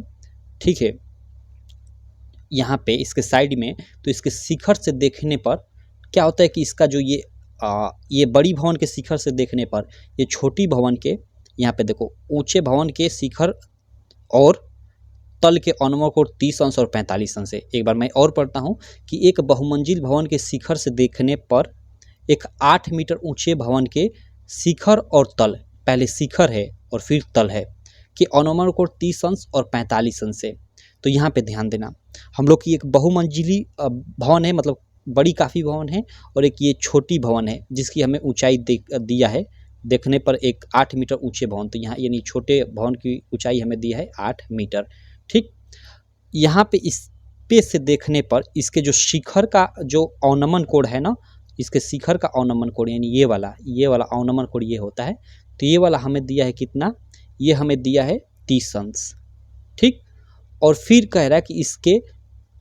ठीक है, यहाँ पे इसके साइड में, तो इसके शिखर से देखने पर क्या होता है कि इसका जो ये बड़ी भवन के शिखर से देखने पर ये छोटी भवन के, यहाँ पे देखो, ऊंचे भवन के शिखर और तल के अवनमन कोण 30 अंश और 45 अंश है। एक बार मैं और पढ़ता हूँ कि एक बहुमंजिल भवन के शिखर से देखने पर एक 8 मीटर ऊंचे भवन के शिखर और तल, पहले शिखर है और फिर तल है, कि अवनमन कोण 30 अंश और 45 अंश है। तो यहाँ पे ध्यान देना, हम लोग की एक बहुमंजिली भवन है, मतलब बड़ी काफ़ी भवन है, और एक ये छोटी भवन है जिसकी हमें ऊंचाई दिया है देखने पर एक 8 मीटर ऊंचे भवन। तो यहाँ यानी छोटे भवन की ऊंचाई हमें दिया है 8 मीटर। ठीक, यहाँ पे इस पे से देखने पर इसके जो शिखर का जो अवनमन कोण है ना, इसके शिखर का अवनमन कोण, यानी ये वाला अवनमन कोण ये होता है, तो ये वाला हमें दिया है कितना, ये हमें दिया है 30 अंश। ठीक, और फिर कह रहा है कि इसके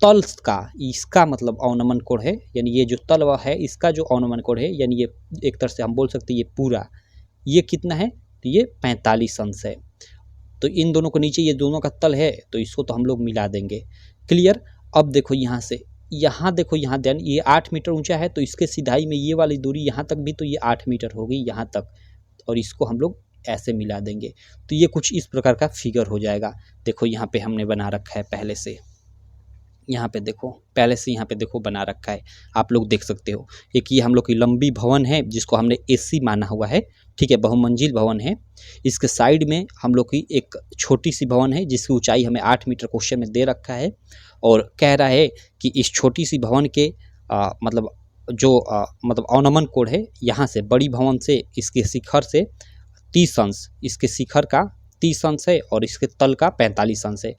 तल का, इसका मतलब अवनमन कोण है, यानी ये जो तल है इसका जो अवनमन कोण है, यानी ये एक तरह से हम बोल सकते हैं ये पूरा, ये कितना है, तो ये 45 अंश है। तो इन दोनों को नीचे, ये दोनों का तल है, तो इसको तो हम लोग मिला देंगे। क्लियर। अब देखो यहाँ से, यहाँ देखो, यहाँ ध्यान, ये 8 मीटर ऊंचा है, तो इसके सिधाई में ये वाली दूरी यहाँ तक भी तो ये 8 मीटर होगी यहाँ तक, और इसको हम लोग ऐसे मिला देंगे। तो ये कुछ इस प्रकार का फिगर हो जाएगा। देखो यहाँ पे हमने बना रखा है पहले से, यहाँ पे देखो, पहले से यहाँ पे देखो बना रखा है, आप लोग देख सकते हो। एक ये हम लोग की लंबी भवन है जिसको हमने एसी माना हुआ है, ठीक है, बहुमंजिल भवन है। इसके साइड में हम लोग की एक छोटी सी भवन है जिसकी ऊंचाई हमें 8 मीटर क्वेश्चन में दे रखा है, और कह रहा है कि इस छोटी सी भवन के मतलब जो मतलब अवनमन कोण है, यहाँ से बड़ी भवन से इसके शिखर से 30 अंश, इसके शिखर का 30 अंश है और इसके तल का 45 अंश है।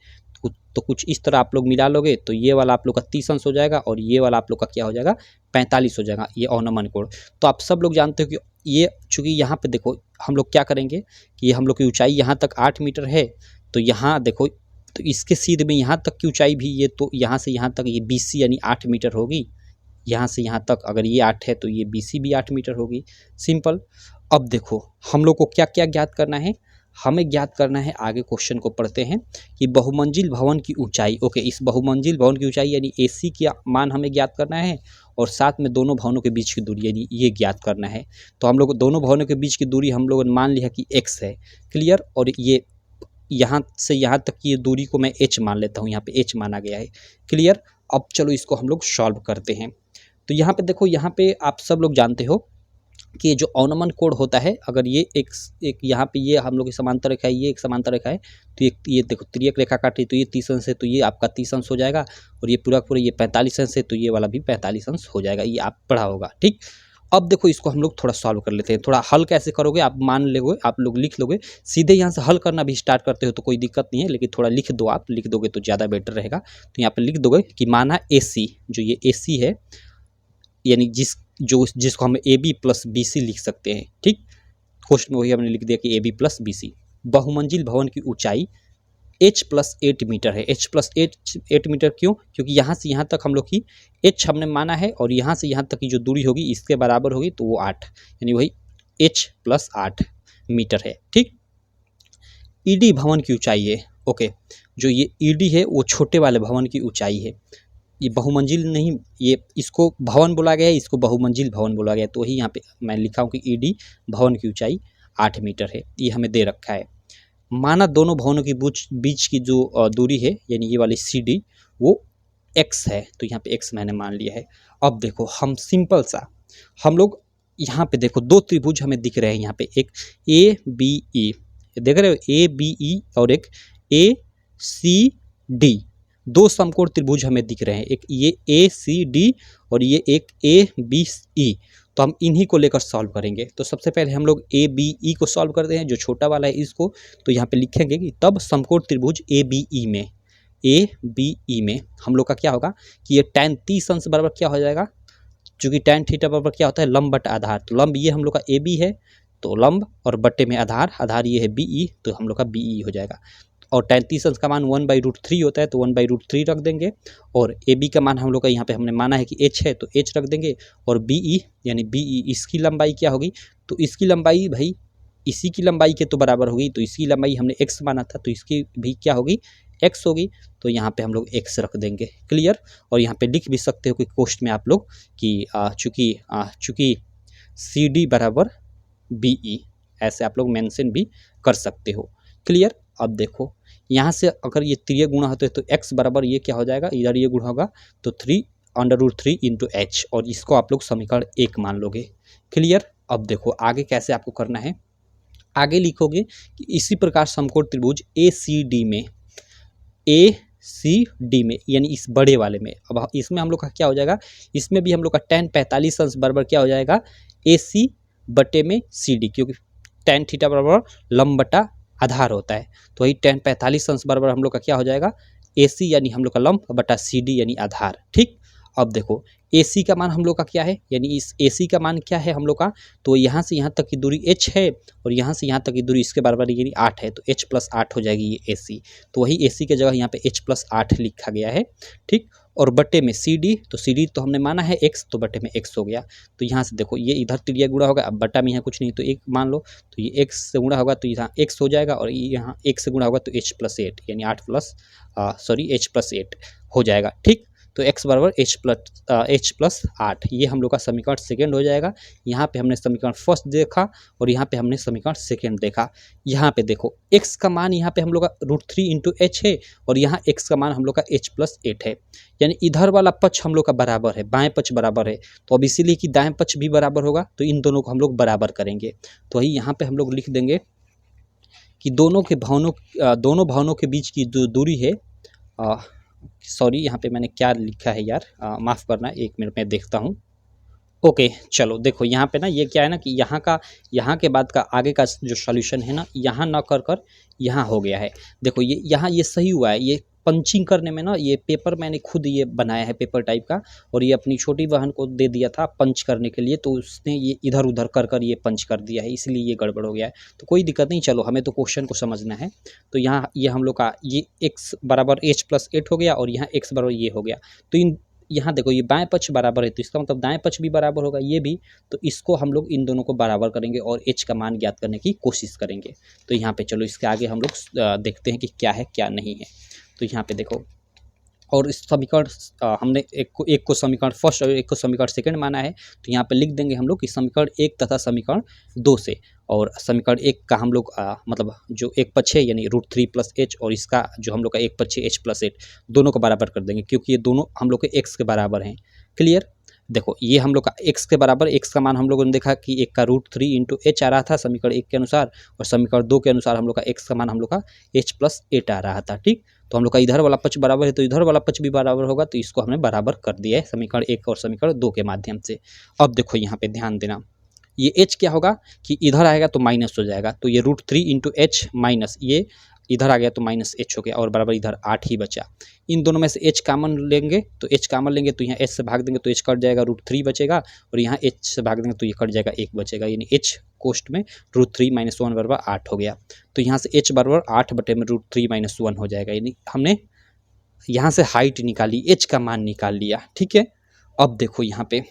तो कुछ इस तरह आप लोग मिला लोगे तो ये वाला आप लोग का 30 अंश हो जाएगा और ये वाला आप लोग का क्या हो जाएगा, 45 हो जाएगा, ये अवनमन कोण। तो आप सब लोग जानते हो कि ये, चूँकि यहाँ पे देखो हम लोग क्या करेंगे कि ये हम लोग की ऊंचाई यहाँ तक 8 मीटर है, तो यहाँ देखो, तो इसके सीध में यहाँ तक की ऊंचाई भी, ये तो यहाँ से यहाँ तक ये BC यानी 8 मीटर होगी, यहाँ से यहाँ तक अगर ये 8 है तो ये BC भी 8 मीटर होगी। सिंपल। अब देखो हम लोग को क्या क्या ज्ञात करना है, हमें ज्ञात करना है, आगे क्वेश्चन को पढ़ते हैं, कि बहुमंजिल भवन की ऊंचाई। ओके, इस बहुमंजिल भवन की ऊंचाई यानी AC की मान हमें ज्ञात करना है, और साथ में दोनों भवनों के बीच की दूरी यानी ये ज्ञात करना है। तो हम लोग दोनों भवनों के बीच की दूरी हम लोगों ने मान लिया कि x है। क्लियर। और ये यहाँ से यहाँ तक की ये दूरी को मैं h मान लेता हूँ, यहाँ पे h माना गया है। क्लियर। अब चलो इसको हम लोग सॉल्व करते हैं। तो यहाँ पे देखो, यहाँ पे आप सब लोग जानते हो कि ये जो अवनमन कोण होता है, अगर ये एक यहाँ पे ये हम लोग की समांतर रेखा है, ये एक समांतर रेखा है, तो ये देखो त्रियक रेखा काटी, तो ये 30 अंश है, तो ये आपका 30 अंश हो जाएगा, और ये पूरा पूरा ये 45 अंश है, तो ये वाला भी 45 अंश हो जाएगा। ये आप पढ़ा होगा। ठीक। अब देखो इसको हम लोग थोड़ा सॉल्व कर लेते हैं। थोड़ा हल कैसे करोगे आप मान लोगे, आप लोग लिख लोगे, सीधे यहाँ से हल करना भी स्टार्ट करते हो तो कोई दिक्कत नहीं है, लेकिन थोड़ा लिख दो, आप लिख दोगे तो ज़्यादा बेटर रहेगा। तो यहाँ पे लिख दोगे कि माना AC, जो ये AC है, यानी जिसको हम AB प्लस BC लिख सकते हैं। ठीक, क्वेश्चन में वही हमने लिख दिया कि AB प्लस BC। बहुमंजिल भवन की ऊंचाई H प्लस 8 मीटर है। H प्लस 8 मीटर क्यों? क्योंकि यहाँ से यहाँ तक हम लोग की H हमने माना है, और यहाँ से यहाँ तक की जो दूरी होगी इसके बराबर होगी, तो वो 8, यानी वही h+8 मीटर है। ठीक, ईडी भवन की ऊंचाई है। ओके, जो ये ईडी है वो छोटे वाले भवन की ऊंचाई है। ये बहुमंजिल नहीं, ये इसको भवन बोला गया है, इसको बहुमंजिल भवन बोला गया है। तो वही यहाँ पे मैं लिखा हूँ कि ईडी भवन की ऊंचाई 8 मीटर है। ये हमें दे रखा है। माना दोनों भवनों के बीच की जो दूरी है यानी ये वाली CD वो x है, तो यहाँ पे x मैंने मान लिया है। अब देखो हम सिंपल सा हम लोग यहाँ पे देखो दो त्रिभुज हमें दिख रहे हैं यहाँ पे, एक ABE देख रहे हो, ABE और एक ACD, दो समकोण त्रिभुज हमें दिख रहे हैं, एक ये ACD और ये एक ABE। तो हम इन्हीं को लेकर सॉल्व करेंगे। तो सबसे पहले हम लोग ABE को सॉल्व करते हैं, जो छोटा वाला है इसको। तो यहाँ पे लिखेंगे कि तब समकोण त्रिभुज ABE में हम लोग का क्या होगा कि ये tan 30 अंश बराबर क्या हो जाएगा, चूंकि tan थीटा बराबर क्या होता है, लंब बटा आधार। तो लंब ये हम लोग का AB है, तो लंब और बट्टे में आधार ये है BE, तो हम लोग का BE हो जाएगा। और tan 30 अंश का मान 1/√3 होता है, तो 1/√3 रख देंगे। और AB का मान हम लोग का यहाँ पे हमने माना है कि H है, तो H रख देंगे। और BE यानी BE इसकी लंबाई क्या होगी, तो इसकी लंबाई भाई इसी की लंबाई के तो बराबर होगी, तो इसकी लंबाई हमने x माना था, तो इसकी भी क्या होगी, x होगी। तो यहाँ पे हम लोग x रख देंगे। क्लियर। और यहाँ पे लिख भी सकते हो कि क्वेश्चन में आप लोग कि चूँकि CD बराबर BE, ऐसे आप लोग मेंशन भी कर सकते हो। क्लियर। अब देखो यहाँ से अगर ये त्रिय गुणा होते तो x बराबर ये क्या हो जाएगा, इधर ये गुणा होगा तो 3√3 × h, और इसको आप लोग समीकरण 1 मान लोगे। क्लियर। अब देखो आगे कैसे आपको करना है, आगे लिखोगे कि इसी प्रकार समकोण त्रिभुज ACD में यानी इस बड़े वाले में, अब इसमें हम लोग का क्या हो जाएगा, इसमें भी हम लोग का tan 45 अंश बराबर क्या हो जाएगा, AC बटे में CD, क्योंकि tan थीटा बराबर लंब बटा आधार होता है। तो वही tan 45 अंश बराबर हम लोग का क्या हो जाएगा, AC यानी हम लोग का लंब बटा CD यानी आधार। ठीक। अब देखो AC का मान हम लोग का क्या है, यानी इस AC का मान क्या है हम लोग का, तो यहाँ से यहाँ तक की दूरी h है और यहाँ से यहाँ तक की दूरी इसके बराबर यानी 8 है, तो h+8 हो जाएगी ये AC। तो वही AC की जगह यहाँ पे h+8 लिखा गया है। ठीक। और बट्टे में CD, तो CD तो हमने माना है x, तो बट्टे में x हो गया। तो यहाँ से देखो ये इधर त्रिज्या गुणा होगा, अब बट्टा में यहाँ कुछ नहीं तो 1 मान लो, तो ये x से गुणा होगा तो यहाँ x हो जाएगा, और यहाँ 1 से गुणा होगा तो h+8 यानी h+8 हो जाएगा। ठीक। तो x बराबर h+8 ये हम लोग का समीकरण सेकेंड हो जाएगा। यहाँ पे हमने समीकरण फर्स्ट देखा और यहाँ पे हमने समीकरण सेकेंड देखा। यहाँ पे देखो x का मान यहाँ पे हम लोग का √3 × h है, और यहाँ x का मान हम लोग का h+8 है, यानी इधर वाला पक्ष हम लोग का बराबर है, बाएं पक्ष बराबर है। तो अब इसीलिए कि दाएं पक्ष भी बराबर होगा, तो इन दोनों को हम लोग बराबर करेंगे। तो वही यहाँ पे हम लोग लिख देंगे कि दोनों भवनों के बीच की जो दूरी है, सॉरी यहाँ पे मैंने क्या लिखा है यार, माफ़ करना, 1 मिनट में देखता हूँ। ओके चलो देखो यहाँ पे ना ये क्या है ना कि यहाँ के बाद का आगे का जो सॉल्यूशन है ना, यहाँ ना कर यहाँ हो गया है। देखो ये यहाँ ये सही हुआ है, ये पंचिंग करने में ना, ये पेपर मैंने खुद ये बनाया है पेपर टाइप का, और ये अपनी छोटी बहन को दे दिया था पंच करने के लिए, तो उसने ये इधर उधर कर ये पंच कर दिया है, इसलिए ये गड़बड़ हो गया है। तो कोई दिक्कत नहीं, चलो हमें तो क्वेश्चन को समझना है। तो यहाँ ये हम लोग का ये x बराबर h+8 हो गया, और यहाँ x बराबर ये हो गया। तो यहाँ देखो ये बाएं पक्ष बराबर है, तो इसका मतलब दाएं पक्ष भी बराबर होगा, ये भी। तो इसको हम लोग इन दोनों को बराबर करेंगे और h का मान ज्ञात करने की कोशिश करेंगे। तो यहाँ पे चलो इसके आगे हम लोग देखते हैं कि क्या है क्या नहीं है। तो यहाँ पे देखो, और इस समीकरण हमने एक को समीकरण फर्स्ट और एक को समीकरण सेकंड माना है, तो यहाँ पे लिख देंगे हम लोग कि समीकरण 1 तथा समीकरण 2 से, और समीकरण 1 का हम लोग मतलब जो एक पक्ष है यानी √3 + h, और इसका जो हम लोग का एक पक्ष है h+8, दोनों को बराबर कर देंगे, क्योंकि ये दोनों हम लोग के x के बराबर हैं। क्लियर। देखो ये हम लोग का x के बराबर, x का मान हम लोगों ने देखा कि एक का √3 × h आ रहा था समीकरण 1 के अनुसार, और समीकरण 2 के अनुसार हम लोग का x का मान हम लोग का h+8 आ रहा था। ठीक। तो हम लोग का इधर वाला पक्ष बराबर है, तो इधर वाला पक्ष भी बराबर होगा, तो इसको हमने बराबर कर दिया है समीकरण 1 और समीकरण 2 के माध्यम से। अब देखो यहाँ पे ध्यान देना, ये h क्या होगा कि इधर आएगा तो माइनस हो जाएगा, तो ये √3 × h माइनस ये इधर आ गया तो -h हो गया, और बराबर इधर 8 ही बचा। इन दोनों में से h कॉमन लेंगे, तो h कॉमन लेंगे तो यहाँ h से भाग देंगे तो h कट जाएगा, √3 बचेगा, और यहाँ h से भाग देंगे तो ये कट जाएगा, 1 बचेगा, यानी h कोष्ट में √3 - 1 बराबर 8 हो गया। तो यहाँ से h बराबर 8 बटे में √3 - 1 हो जाएगा, यानी हमने यहाँ से हाइट निकाली, h का मान निकाल लिया। ठीक है। अब देखो यहाँ पे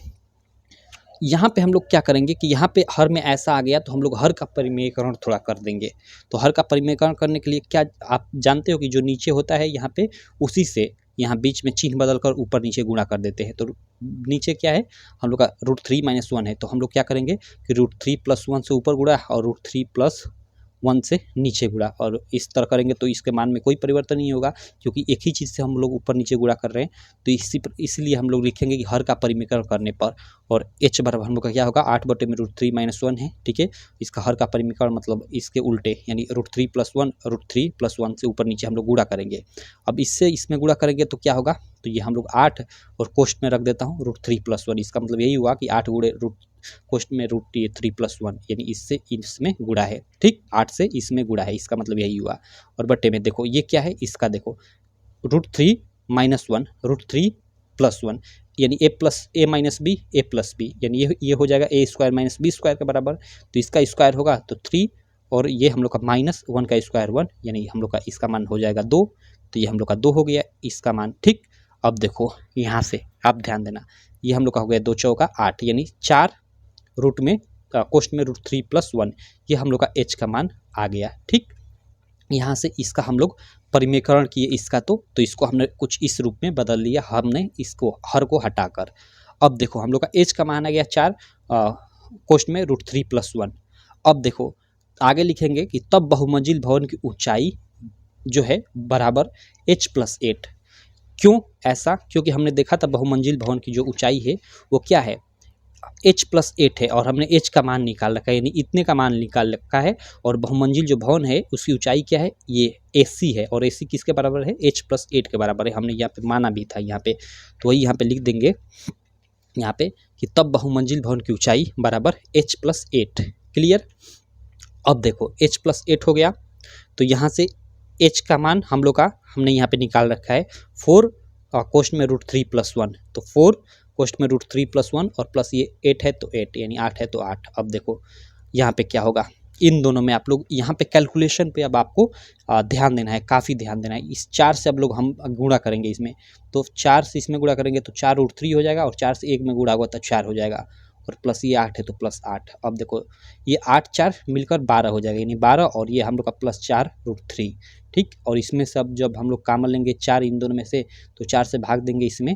यहाँ पे हम लोग क्या करेंगे कि यहाँ पे हर में ऐसा आ गया तो हम लोग हर का परिमेयकरण थोड़ा कर देंगे। तो हर का परिमेयकरण करने के लिए क्या आप जानते हो कि जो नीचे होता है यहाँ पे उसी से यहाँ बीच में चिन्ह बदल कर ऊपर नीचे गुणा कर देते हैं। तो नीचे क्या है हम लोग का √3 - 1 है, तो हम लोग क्या करेंगे कि √3 + 1 से ऊपर गुणा और √3 + 1 से नीचे गुणा, और इस तरह करेंगे तो इसके मान में कोई परिवर्तन नहीं होगा क्योंकि एक ही चीज़ से हम लोग ऊपर नीचे गुणा कर रहे हैं। तो इसलिए हम लोग लिखेंगे कि हर का परिमेयकरण करने पर, और h बराबर हम लोग का क्या होगा 8/√3 - 1 है, ठीक है। इसका हर का परिमेयकरण मतलब इसके उल्टे यानी √3 + 1 √3 + 1 से ऊपर नीचे हम लोग गुणा करेंगे। अब इससे इसमें गुणा करेंगे तो क्या होगा, तो ये हम लोग 8 और कोष्ठ में रख देता हूँ √3 + 1। इसका मतलब यही हुआ कि 8 गुणे कोष्ठ में √3 + 1 यानी इससे इसमें गुणा है, ठीक। 8 से इसमें गुणा है, इसका मतलब यही हुआ। और बट्टे में देखो ये क्या है, इसका देखो √3 - 1 √3 + 1 यानी a - b a + b यानी ये हो जाएगा a² - b² के बराबर। तो इसका स्क्वायर होगा तो 3 और ये हम लोग का -1 का स्क्वायर 1 यानी हम लोग का इसका मान हो जाएगा 2। तो ये हम लोग का 2 हो गया इसका मान, ठीक। अब देखो यहाँ से आप ध्यान देना, ये हम लोग का हो गया 2 चौका 8 यानी 4 रूट में कोष्ठ में √3 + 1, ये हम लोग का h का मान आ गया, ठीक। यहाँ से इसका हम लोग परिमेयकरण किए इसका, तो इसको हमने कुछ इस रूप में बदल लिया, हमने इसको हर को हटाकर। अब देखो हम लोग का h का मान आ गया 4 कोष्ठ में √3 + 1। अब देखो आगे लिखेंगे कि तब बहुमंजिल भवन की ऊंचाई जो है बराबर h + 8। क्यों ऐसा, क्योंकि हमने देखा था बहुमंजिल भवन की जो ऊंचाई है वो क्या है h + 8 है, और हमने h का मान निकाल रखा है यानी इतने का मान निकाल रखा है। और बहुमंजिल जो भवन है उसकी ऊंचाई क्या है, ये AC है, और AC किसके बराबर है h + 8 के बराबर है, हमने यहाँ पे माना भी था यहाँ पे। तो वही यहाँ पे लिख देंगे यहाँ पे कि तब बहुमंजिल भवन की ऊंचाई बराबर h + 8। क्लियर। अब देखो h + 8 हो गया, तो यहाँ से h का मान हम लोग का हमने यहाँ पे निकाल रखा है 4 कोष्ठ में √3 + 1। तो 4 कोष्ठ में √3 + 1 और प्लस ये 8 है तो 8 यानी 8 है तो 8। अब देखो यहाँ पे क्या होगा, इन दोनों में आप लोग यहाँ पे कैलकुलेशन पे अब आपको ध्यान देना है, काफ़ी ध्यान देना है। इस 4 से अब लोग हम गुणा करेंगे इसमें, तो 4 से इसमें गुणा करेंगे तो 4 √3 हो जाएगा, और 4 से 1 में गुणा होगा तो 4 हो जाएगा, और प्लस ये 8 है तो +8। अब देखो ये 8 4 मिलकर 12 हो जाएगा यानी 12, और ये हम लोग का +4 √3, ठीक। और इसमें से अब जब हम लोग कॉमन लेंगे 4 इन दोनों में से, तो 4 से भाग देंगे इसमें,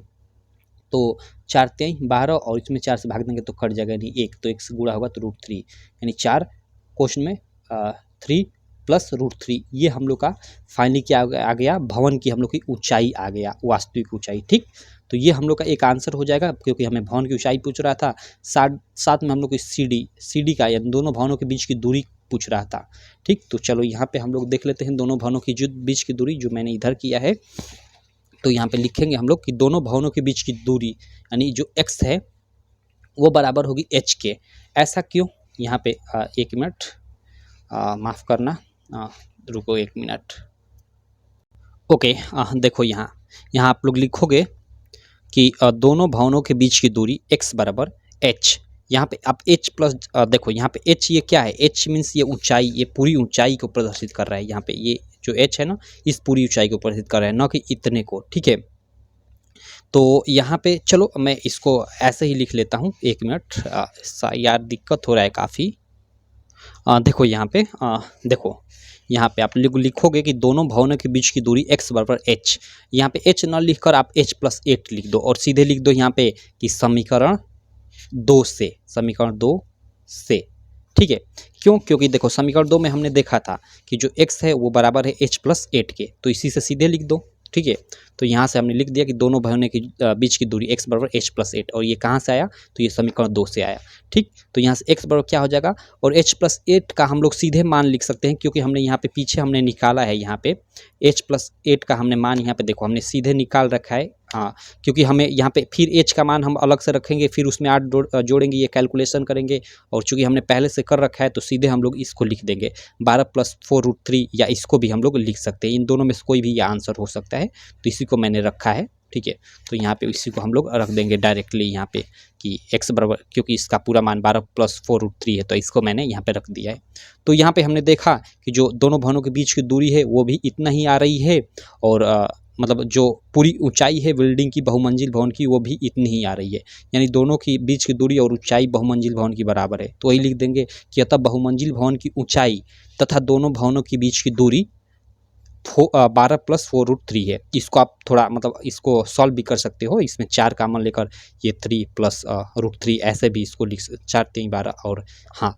तो 4 × 3 = 12, और इसमें 4 से भाग देंगे तो कट जाएगा यानी 1, तो 1 से गुणा होगा तो √3 यानी 4 क्वेश्चन में 3 + √3। ये हम लोग का फाइनली क्या आ गया, भवन की हम लोग की ऊंचाई आ गया, वास्तविक ऊंचाई, ठीक। तो ये हम लोग का एक आंसर हो जाएगा क्योंकि हमें भवन की ऊंचाई पूछ रहा था, साथ में हम लोग की CD का यानी दोनों भवनों के बीच की दूरी पूछ रहा था, ठीक। तो चलो यहाँ पे हम लोग देख लेते हैं दोनों भवनों की बीच की दूरी, जो मैंने इधर किया है। तो यहाँ पे लिखेंगे हम लोग कि दोनों भवनों के बीच की दूरी यानी जो x है वो बराबर होगी h के। ऐसा क्यों, यहाँ पे 1 मिनट माफ़ करना, रुको 1 मिनट। ओके, देखो यहाँ आप लोग लिखोगे कि दोनों भवनों के बीच की दूरी x बराबर h। यहाँ पे आप h प्लस देखो यहाँ पे h ये क्या है, h मीन्स ये ऊंचाई, ये पूरी ऊंचाई को प्रदर्शित कर रहा है। यहाँ पे ये जो h है ना, इस पूरी ऊंचाई को प्रदर्शित कर रहा है, न कि इतने को, ठीक है। तो यहाँ पे चलो मैं इसको ऐसे ही लिख लेता हूँ, 1 मिनट, यार दिक्कत हो रहा है काफ़ी। देखो यहाँ पे देखो यहाँ पे आप लिखोगे कि दोनों भवनों के बीच की दूरी x बराबर h। यहाँ पे h न लिखकर आप h + 8 लिख दो, और सीधे लिख दो यहाँ पे कि समीकरण 2 से, ठीक है। क्यों, क्योंकि देखो समीकरण 2 में हमने देखा था कि जो x है वो बराबर है h + 8 के, तो इसी से सीधे लिख दो, ठीक है। तो यहाँ से हमने लिख दिया कि दोनों भवनों के बीच की दूरी x बराबर h + 8, और ये कहाँ से आया, तो ये समीकरण 2 से आया, ठीक। तो यहाँ से x बराबर क्या हो जाएगा, और h + 8 का हम लोग सीधे मान लिख सकते हैं क्योंकि हमने यहाँ पे पीछे हमने निकाला है, यहाँ पे h + 8 का हमने मान यहाँ पे देखो हमने सीधे निकाल रखा है। हाँ, क्योंकि हमें यहाँ पे फिर h का मान हम अलग से रखेंगे, फिर उसमें 8 जोड़ेंगे, ये कैलकुलेशन करेंगे, और चूंकि हमने पहले से कर रखा है तो सीधे हम लोग इसको लिख देंगे 12 + 4 √3, या इसको भी हम लोग लिख सकते हैं। इन दोनों में से कोई भी ये आंसर हो सकता है, तो इसी को मैंने रखा है, ठीक है। तो यहाँ पे इसी को हम लोग रख देंगे डायरेक्टली यहाँ पे कि x बराबर, क्योंकि इसका पूरा मान 12 + 4 √3 है, तो इसको मैंने यहाँ पे रख दिया है। तो यहाँ पे हमने देखा कि जो दोनों भवनों के बीच की दूरी है वो भी इतना ही आ रही है, और मतलब जो पूरी ऊंचाई है बिल्डिंग की बहुमंजिल भवन की वो भी इतनी ही आ रही है, यानी दोनों की बीच की दूरी और ऊंचाई बहुमंजिल भवन की बराबर है। तो वही लिख देंगे कि अतः बहुमंजिल भवन की ऊंचाई तथा दोनों भवनों के बीच की दूरी 12 + 4√3 है। इसको आप थोड़ा मतलब इसको सॉल्व भी कर सकते हो, इसमें 4 कॉमन लेकर ये 3 + √3 ऐसे भी इसको लिख 4 3 12 और हाँ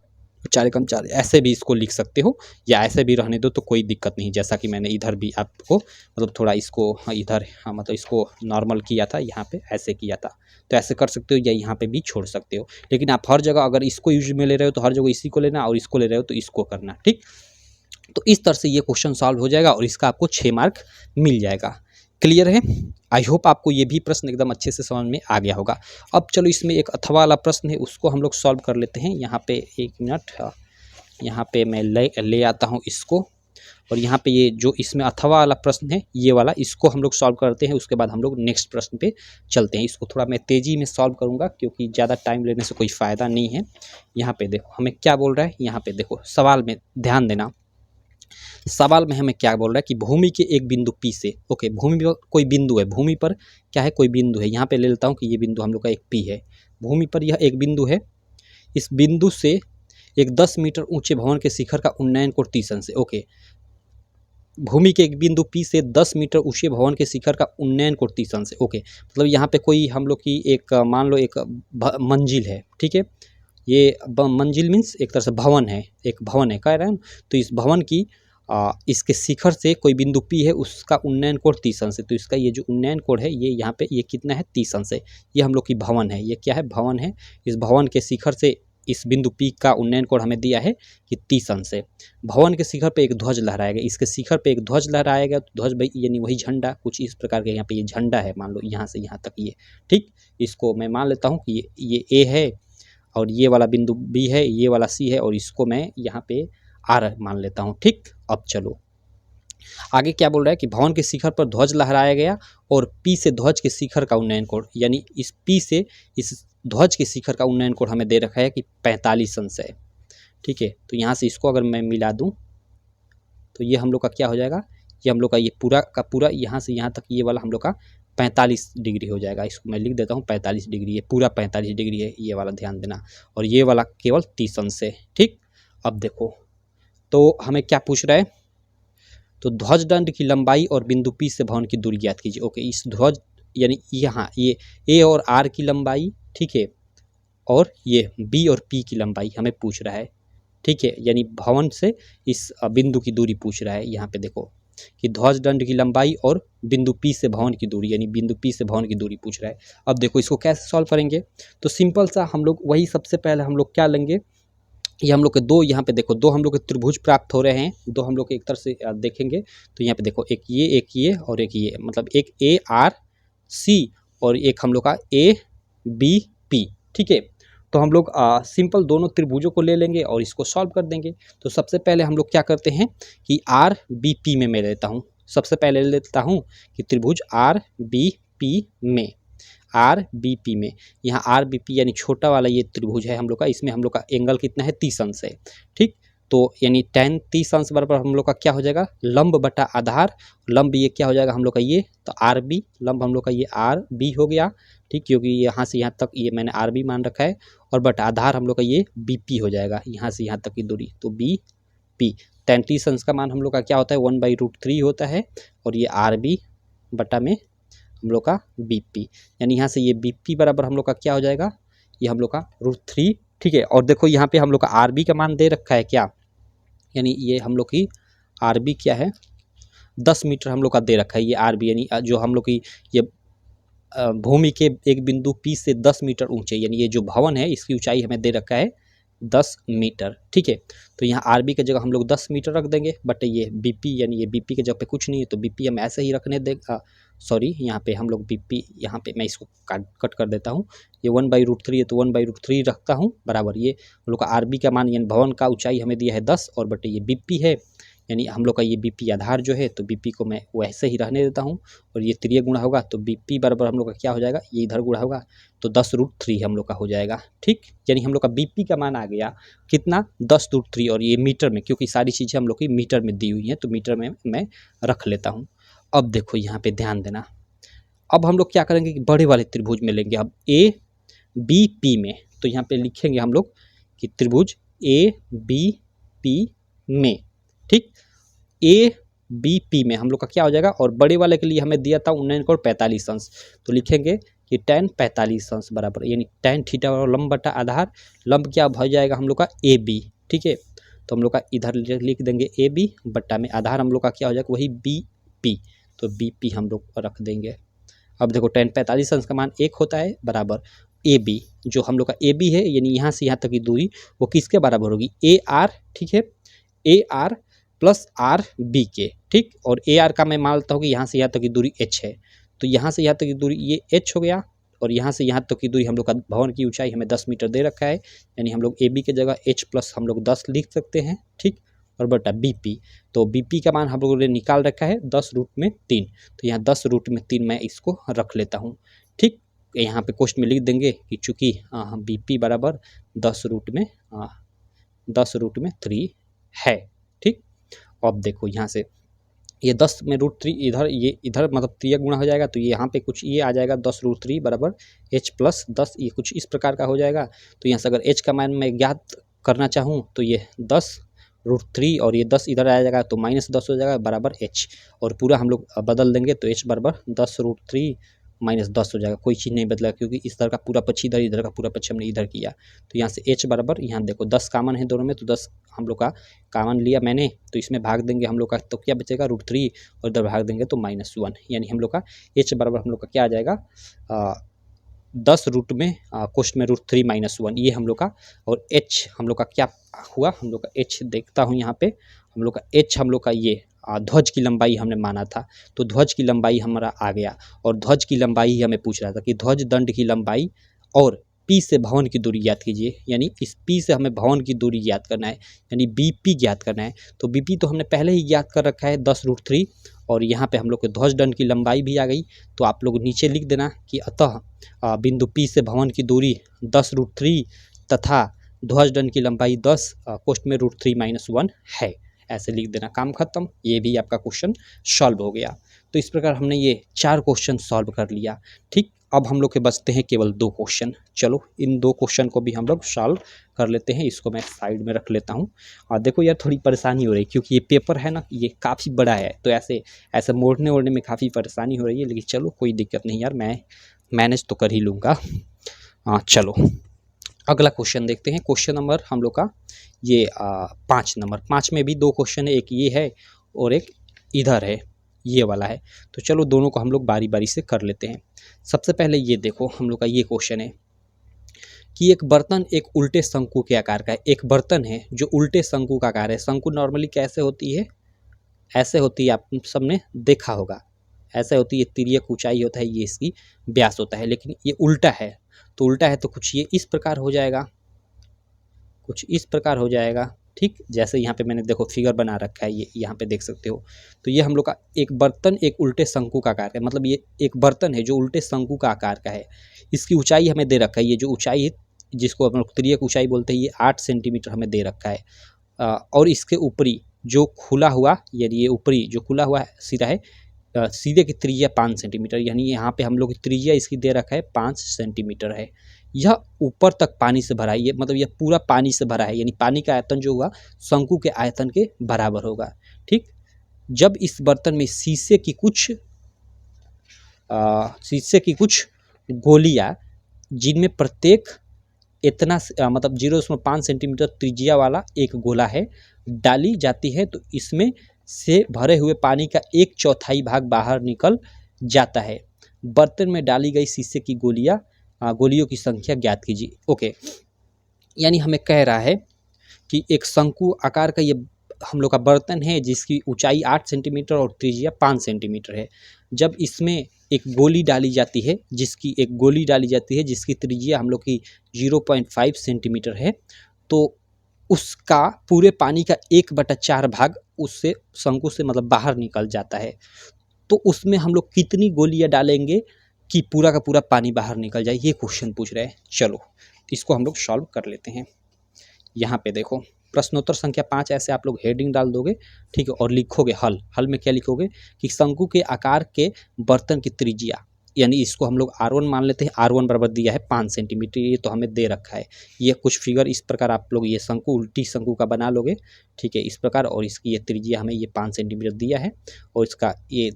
4 एकम 4 ऐसे भी इसको लिख सकते हो, या ऐसे भी रहने दो तो कोई दिक्कत नहीं। जैसा कि मैंने इधर भी आपको मतलब थोड़ा इसको इधर मतलब इसको नॉर्मल किया था, यहाँ पे ऐसे किया था, तो ऐसे कर सकते हो या यहाँ पे भी छोड़ सकते हो। लेकिन आप हर जगह अगर इसको यूज में ले रहे हो तो हर जगह इसी को लेना, और इसको ले रहे हो तो इसको करना, ठीक। तो इस तरह से ये क्वेश्चन सॉल्व हो जाएगा और इसका आपको 6 मार्क मिल जाएगा। क्लियर है? आई होप आपको ये भी प्रश्न एकदम अच्छे से समझ में आ गया होगा। अब चलो इसमें एक अथवा वाला प्रश्न है, उसको हम लोग सॉल्व कर लेते हैं। यहाँ पे 1 मिनट, यहाँ पे मैं ले आता हूँ इसको, और यहाँ पे ये जो इसमें अथवा वाला प्रश्न है ये वाला, इसको हम लोग सॉल्व करते हैं। उसके बाद हम लोग नेक्स्ट प्रश्न पे चलते हैं। इसको थोड़ा मैं तेज़ी में सॉल्व करूँगा क्योंकि ज़्यादा टाइम लेने से कोई फ़ायदा नहीं है। यहाँ पे देखो हमें क्या बोल रहा है, यहाँ पे देखो सवाल में ध्यान देना। सवाल में हमें क्या बोल रहा है कि भूमि के एक बिंदु P से, ओके, भूमि पर कोई बिंदु है, भूमि पर क्या है, कोई बिंदु है। यहाँ पे ले लेता हूँ कि ये बिंदु हम लोग का एक P है, भूमि पर यह एक बिंदु है। इस बिंदु से एक 10 मीटर ऊंचे भवन के शिखर का उन्नयन कोण 30 अंश है। ओके, भूमि के एक बिंदु P से 10 मीटर ऊंचे भवन के शिखर का उन्नयन कोण 30 अंश है। ओके, मतलब यहाँ पे कोई हम लोग की एक मान लो एक मंजिल है, ठीक है। ये मंजिल मीन्स एक तरह से भवन है, एक भवन है कह रहे हैं। तो इस भवन की इसके शिखर से कोई बिंदु P है, उसका उन्नयन कोण 30 अंश है। तो इसका ये जो उन्नयन कोण है ये यहाँ पे ये कितना है, 30 अंश है। ये हम लोग की भवन है, ये क्या है, भवन है। इस भवन के शिखर से इस बिंदु P का उन्नयन कोण हमें दिया है कि 30 अंश है। भवन के शिखर पे एक ध्वज लहराया गया, इसके शिखर पे एक ध्वज लहराया गया। तो ध्वज भाई यानी वही झंडा, कुछ इस प्रकार के यहाँ पे ये झंडा है, मान लो यहाँ से यहाँ तक ये, ठीक। इसको मैं मान लेता हूँ कि ये A है और ये वाला बिंदु B है, ये वाला C है, और इसको मैं यहाँ पे R मान लेता हूँ, ठीक। अब चलो आगे क्या बोल रहा है कि भवन के शिखर पर ध्वज लहराया गया और P से ध्वज के शिखर का उन्नयन कोण, यानी इस P से इस ध्वज के शिखर का उन्नयन कोण हमें दे रखा है कि 45 अंश है, ठीक है। तो यहाँ से इसको अगर मैं मिला दूँ तो ये हम लोग का क्या हो जाएगा, ये हम लोग का ये पूरा का पूरा यहाँ से यहाँ तक ये वाला हम लोग का 45 डिग्री हो जाएगा। इसको मैं लिख देता हूँ 45 डिग्री, ये पूरा 45 डिग्री है, ये वाला ध्यान देना, और ये वाला केवल 30 अंश है, ठीक। अब देखो तो हमें क्या पूछ रहा है, तो ध्वज दंड की लंबाई और बिंदु P से भवन की दूरी ज्ञात कीजिए। ओके, इस ध्वज यानी यहाँ ये A और R की लंबाई, ठीक है, और ये B और P की लंबाई हमें पूछ रहा है, ठीक है। यानी भवन से इस बिंदु की दूरी पूछ रहा है। यहाँ पे देखो कि ध्वज दंड की लंबाई और बिंदु P से भवन की दूरी, यानी बिंदु P से भवन की दूरी पूछ रहा है। अब देखो इसको कैसे सॉल्व करेंगे, तो सिंपल सा हम लोग वही सबसे पहले हम लोग क्या लेंगे, ये हम लोग के दो, यहाँ पे देखो दो हम लोग के त्रिभुज प्राप्त हो रहे हैं, दो हम लोग एक तरह से देखेंगे तो यहाँ पे देखो एक ये और एक ये, मतलब एक ARC और एक हम लोग का ABP, ठीक है। तो हम लोग सिंपल दोनों त्रिभुजों को ले लेंगे और इसको सॉल्व कर देंगे। तो सबसे पहले हम लोग क्या करते हैं कि RBP में मैं लेता हूँ, सबसे पहले ले लेता हूँ कि त्रिभुज RBP में, RBP में, यहाँ RBP यानी छोटा वाला ये त्रिभुज है हम लोग का, इसमें हम लोग का एंगल कितना है, 30 अंश है, ठीक। तो यानी tan 30 अंश बराबर हम लोग का क्या हो जाएगा, लंब बटा आधार, लंब ये क्या हो जाएगा हम लोग का ये, तो RB लंब हम लोग का ये RB हो गया, ठीक, क्योंकि यहाँ से यहाँ तक ये मैंने RB मान रखा है, और बटा आधार हम लोग का ये BP हो जाएगा, यहाँ से यहाँ तक की दूरी, तो BP। tan 30 अंश का मान हम लोग का क्या होता है, 1/√3 होता है, और ये RB बटा में हम लोग का BP, यानी यहाँ से ये BP बराबर हम लोग का क्या हो जाएगा, ये हम लोग का √3, ठीक है। और देखो यहाँ पे हम लोग का RB का मान दे रखा है क्या, यानी ये हम लोग की RB क्या है, 10 मीटर हम लोग का दे रखा है ये RB, यानी जो हम लोग की ये भूमि के एक बिंदु P से 10 मीटर ऊंचे, यानी ये जो भवन है इसकी ऊंचाई हमें दे रखा है 10 मीटर, ठीक है। तो यहाँ RB की जगह हम लोग 10 मीटर रख देंगे, बट ये BP यानी ये BP के जगह पे कुछ नहीं है तो BP हम ऐसे ही रखने दे, सॉरी यहाँ पे हम लोग BP, यहाँ पे मैं इसको कट कर देता हूँ, ये 1/√3 है तो 1/√3 रखता हूँ बराबर, ये हम लोग का RB का मान यानी भवन का ऊंचाई हमें दिया है 10, और बटे ये BP है, यानी हम लोग का ये BP आधार जो है, तो BP को मैं वैसे ही रहने देता हूँ, और ये त्रिय गुणा होगा तो BP बराबर हम लोग का क्या हो जाएगा, ये इधर गुणा होगा तो 10√3 हम लोग का हो जाएगा, ठीक। यानी हम लोग का BP का मान आ गया कितना, 10√3, और ये मीटर में, क्योंकि सारी चीज़ें हम लोग की मीटर में दी हुई हैं तो मीटर में मैं रख लेता हूँ। अब देखो यहाँ पे ध्यान देना, अब हम लोग क्या करेंगे कि बड़े वाले त्रिभुज में लेंगे अब ए बी पी में। तो यहाँ पे लिखेंगे हम लोग कि त्रिभुज ए बी पी में, ठीक, ए बी पी में हम लोग का क्या हो जाएगा, और बड़े वाले के लिए हमें दिया था 49 अंश, तो लिखेंगे कि tan 45 अंश बराबर, यानी tan थीटा और लंब बटा आधार, लंब क्या हो जाएगा हम लोग का ए बी, ठीक है। तो हम लोग का इधर लिख देंगे ए बी बट्टा में आधार हम लोग का क्या हो जाएगा वही बी पी, तो बी पी हम लोग रख देंगे। अब देखो tan 45 अंश का मान 1 होता है बराबर ए बी, जो हम लोग का ए बी है यानी यहाँ से यहाँ तक की दूरी वो किसके बराबर होगी, ए आर, ठीक है, A R plus R B के, ठीक। और ए आर का मैं मान लेता हूँ कि यहाँ से यहाँ तक की दूरी एच है, तो यहाँ से यहाँ तक की दूरी ये एच हो गया, और यहाँ से यहाँ तक की दूरी हम लोग का भवन की ऊंचाई हमें 10 मीटर दे रखा है, यानी हम लोग ए बी की जगह एच प्लस हम लोग 10 लिख सकते हैं, ठीक। और बटा बी पी, तो बी पी का मान हम लोगों ने निकाल रखा है 10√3, तो यहाँ 10√3 मैं इसको रख लेता हूँ, ठीक। यहाँ पे क्वेश्चन में लिख देंगे कि चूँकि बी पी बराबर 10√3 है, ठीक। अब देखो यहाँ से ये 10 में √3 इधर, ये इधर मतलब 3 गुणा हो जाएगा, तो ये यहाँ पे कुछ ये आ जाएगा 10√3 बराबर h प्लस 10, ये कुछ इस प्रकार का हो जाएगा। तो यहाँ से अगर h का मान मैं ज्ञात करना चाहूँ तो ये 10√3 और ये 10 इधर आ जाएगा तो -10 हो जाएगा बराबर h, और पूरा हम लोग बदल देंगे तो h बराबर 10√3 -10 हो जाएगा, कोई चीज़ नहीं बदला क्योंकि इस तरह का पूरा पक्ष इधर, इधर का पूरा पक्ष हमने इधर किया। तो यहाँ से h बराबर, यहाँ देखो 10 कामन है दोनों में, तो 10 हम लोग का कामन लिया मैंने, तो इसमें भाग देंगे हम लोग का, तो क्या बचेगा √3, और इधर भाग देंगे तो -1, यानी हम लोग का h बराबर हम लोग का क्या आ जाएगा 10 रूट में क्वेश्चन में √3 -1, ये हम लोग का। और h हम लोग का क्या हुआ, हम लोग का h देखता हूँ यहाँ पे, हम लोग का h हम लोग का ये ध्वज की लंबाई हमने माना था, तो ध्वज की लंबाई हमारा आ गया, और ध्वज की लंबाई ही हमें पूछ रहा था कि ध्वज दंड की लंबाई और P से भवन की दूरी ज्ञात कीजिए, यानी इस P से हमें भवन की दूरी ज्ञात करना है, यानी BP ज्ञात करना है। तो BP तो हमने पहले ही ज्ञात कर रखा है 10√3, और यहाँ पे हम लोग के ध्वज दंड की लंबाई भी आ गई, तो आप लोग नीचे लिख देना कि अतः बिंदु P से भवन की दूरी 10√3 तथा ध्वज दंड की लंबाई 10 कोष्ठ में √3 -1 है, ऐसे लिख देना, काम खत्म। ये भी आपका क्वेश्चन सॉल्व हो गया। तो इस प्रकार हमने ये 4 क्वेश्चन सॉल्व कर लिया, ठीक। अब हम लोग के बचते हैं केवल 2 क्वेश्चन, चलो इन 2 क्वेश्चन को भी हम लोग सॉल्व कर लेते हैं। इसको मैं साइड में रख लेता हूँ। और देखो यार थोड़ी परेशानी हो रही है क्योंकि ये पेपर है ना, ये काफ़ी बड़ा है, तो ऐसे मोड़ने वोड़ने में काफ़ी परेशानी हो रही है, लेकिन चलो कोई दिक्कत नहीं यार, मैं मैनेज तो कर ही लूँगा। चलो अगला क्वेश्चन देखते हैं। क्वेश्चन नंबर हम लोग का ये 5 नंबर, 5 में भी 2 क्वेश्चन है, एक ये है और एक इधर है, ये वाला है। तो चलो दोनों को हम लोग बारी बारी से कर लेते हैं। सबसे पहले ये देखो हम लोग का ये क्वेश्चन है कि एक बर्तन एक उल्टे शंकु के आकार का है। एक बर्तन है जो उल्टे शंकु का आकार है। शंकु नॉर्मली कैसे होती है, ऐसे होती है, आप सबने देखा होगा, ऐसे होती है, तिर्यक ऊंचाई होता है, ये इसकी व्यास होता है, लेकिन ये उल्टा है। तो उल्टा है तो कुछ ये इस प्रकार हो जाएगा, कुछ इस प्रकार हो जाएगा, ठीक। जैसे यहाँ पे मैंने देखो फिगर बना रखा है, ये यहाँ पे देख सकते हो। तो ये हम लोग का एक बर्तन एक उल्टे शंकु का आकार है, मतलब ये एक बर्तन है जो उल्टे शंकु का आकार का है। इसकी ऊंचाई हमें दे रखा है, ये जो ऊंचाई है जिसको हम लोग तिर्यक ऊंचाई बोलते हैं, ये 8 सेंटीमीटर हमें दे रखा है। और इसके ऊपरी जो खुला हुआ, यानी ये ऊपरी जो खुला हुआ सिरा है, सीधे की त्रिज्या 5 सेंटीमीटर, यानी यहाँ पे हम लोग की त्रिज्या इसकी दे रखा है 5 सेंटीमीटर है। यह ऊपर तक पानी से भरा है, ये मतलब यह पूरा पानी से भरा है, यानी पानी का आयतन जो हुआ शंकु के आयतन के बराबर होगा, ठीक। जब इस बर्तन में शीशे की कुछ गोलियां, जिनमें प्रत्येक इतना मतलब 0.5 सेंटीमीटर त्रिज्या वाला एक गोला है, डाली जाती है, तो इसमें से भरे हुए पानी का 1/4 भाग बाहर निकल जाता है। बर्तन में डाली गई शीशे की गोलियों की संख्या ज्ञात कीजिए। ओके, यानी हमें कह रहा है कि एक शंकु आकार का ये हम लोग का बर्तन है जिसकी ऊंचाई 8 सेंटीमीटर और त्रिज्या 5 सेंटीमीटर है। जब इसमें एक गोली डाली जाती है जिसकी त्रिज्या हम लोग की 0.5 सेंटीमीटर है, तो उसका पूरे पानी का 1/4 भाग उससे शंकु से मतलब बाहर निकल जाता है। तो उसमें हम लोग कितनी गोलियां डालेंगे कि पूरा का पूरा पानी बाहर निकल जाए, ये क्वेश्चन पूछ रहे हैं। चलो इसको हम लोग सॉल्व कर लेते हैं। यहाँ पे देखो प्रश्नोत्तर संख्या 5 ऐसे आप लोग हेडिंग डाल दोगे, ठीक है, और लिखोगे हल। हल में क्या लिखोगे कि शंकु के आकार के बर्तन की त्रिज्या, यानी इसको हम लोग R1 मान लेते हैं। R1 बराबर दिया है 5 सेंटीमीटर, ये तो हमें दे रखा है। ये कुछ फिगर इस प्रकार आप लोग ये शंकु उल्टी शंकु का बना लोगे, ठीक है, इस प्रकार, और इसकी ये त्रिज्या हमें ये 5 सेंटीमीटर दिया है, और इसका ये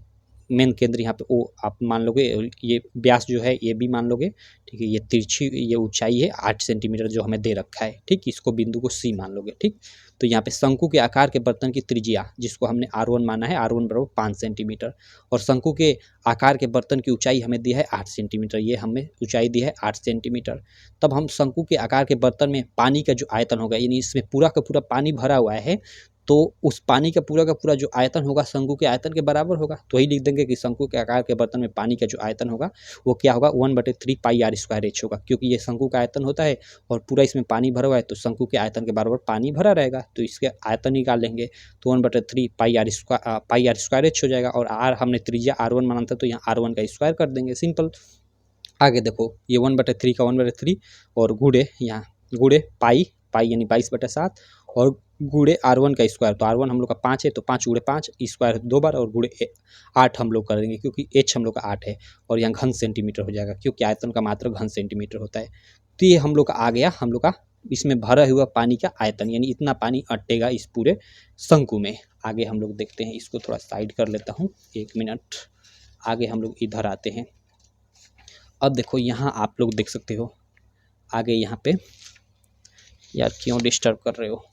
मेन केंद्र यहाँ पे ओ आप मान लोगे, ये व्यास जो है ये भी मान लोगे, ठीक है, ये तिरछी ये ऊंचाई है 8 सेंटीमीटर जो हमें दे रखा है, ठीक, इसको बिंदु को सी मान लोगे, ठीक। तो यहाँ पे शंकु के आकार के बर्तन की त्रिज्या जिसको हमने R1 माना है, R1 बराबर 5 सेंटीमीटर, और शंकु के आकार के बर्तन की ऊंचाई हमें दी है 8 सेंटीमीटर, ये हमें ऊंचाई दी है 8 सेंटीमीटर। तब हम शंकु के आकार के बर्तन में पानी का जो आयतन होगा, यानी इसमें पूरा का पूरा पानी भरा हुआ है, तो उस पानी का पूरा जो आयतन होगा शंकु के आयतन के बराबर होगा। तो वही लिख देंगे कि शंकु के आकार के बर्तन में पानी का जो आयतन होगा वो क्या होगा, 1/3 पाई आर स्क्वायर एच होगा, क्योंकि ये शंकु का आयतन होता है और पूरा इसमें पानी भरा हुआ है, तो शंकु के आयतन के बराबर पानी भरा रहेगा, तो इसके आयतन निकाल लेंगे, तो 1/3 पाई आर स्क्वायर एच हो जाएगा। और आर हमने त्रिज्या R1 माना था, तो यहाँ R1 का स्क्वायर कर देंगे, सिंपल। आगे देखो ये 1/3 का 1/3 और गुड़े यहाँ गुड़े पाई यानी 22/7 और गुड़े R1 का स्क्वायर, तो R1 हम लोग का 5 है, तो 5 गुड़े 5 स्क्वायर 2 बार, और गुड़े 8 हम लोग कर देंगे क्योंकि h हम लोग का 8 है, और यहाँ घन सेंटीमीटर हो जाएगा क्योंकि आयतन का मात्रक घन सेंटीमीटर होता है। तो ये हम लोग का आ गया हम लोग का इसमें भरा हुआ पानी का आयतन, यानी इतना पानी अटेगा इस पूरे शंकु में। आगे हम लोग देखते हैं, इसको थोड़ा साइड कर लेता हूँ, 1 मिनट। आगे हम लोग इधर आते हैं। अब देखो यहाँ आप लोग देख सकते हो, आगे यहाँ पे, यार क्यों डिस्टर्ब कर रहे हो,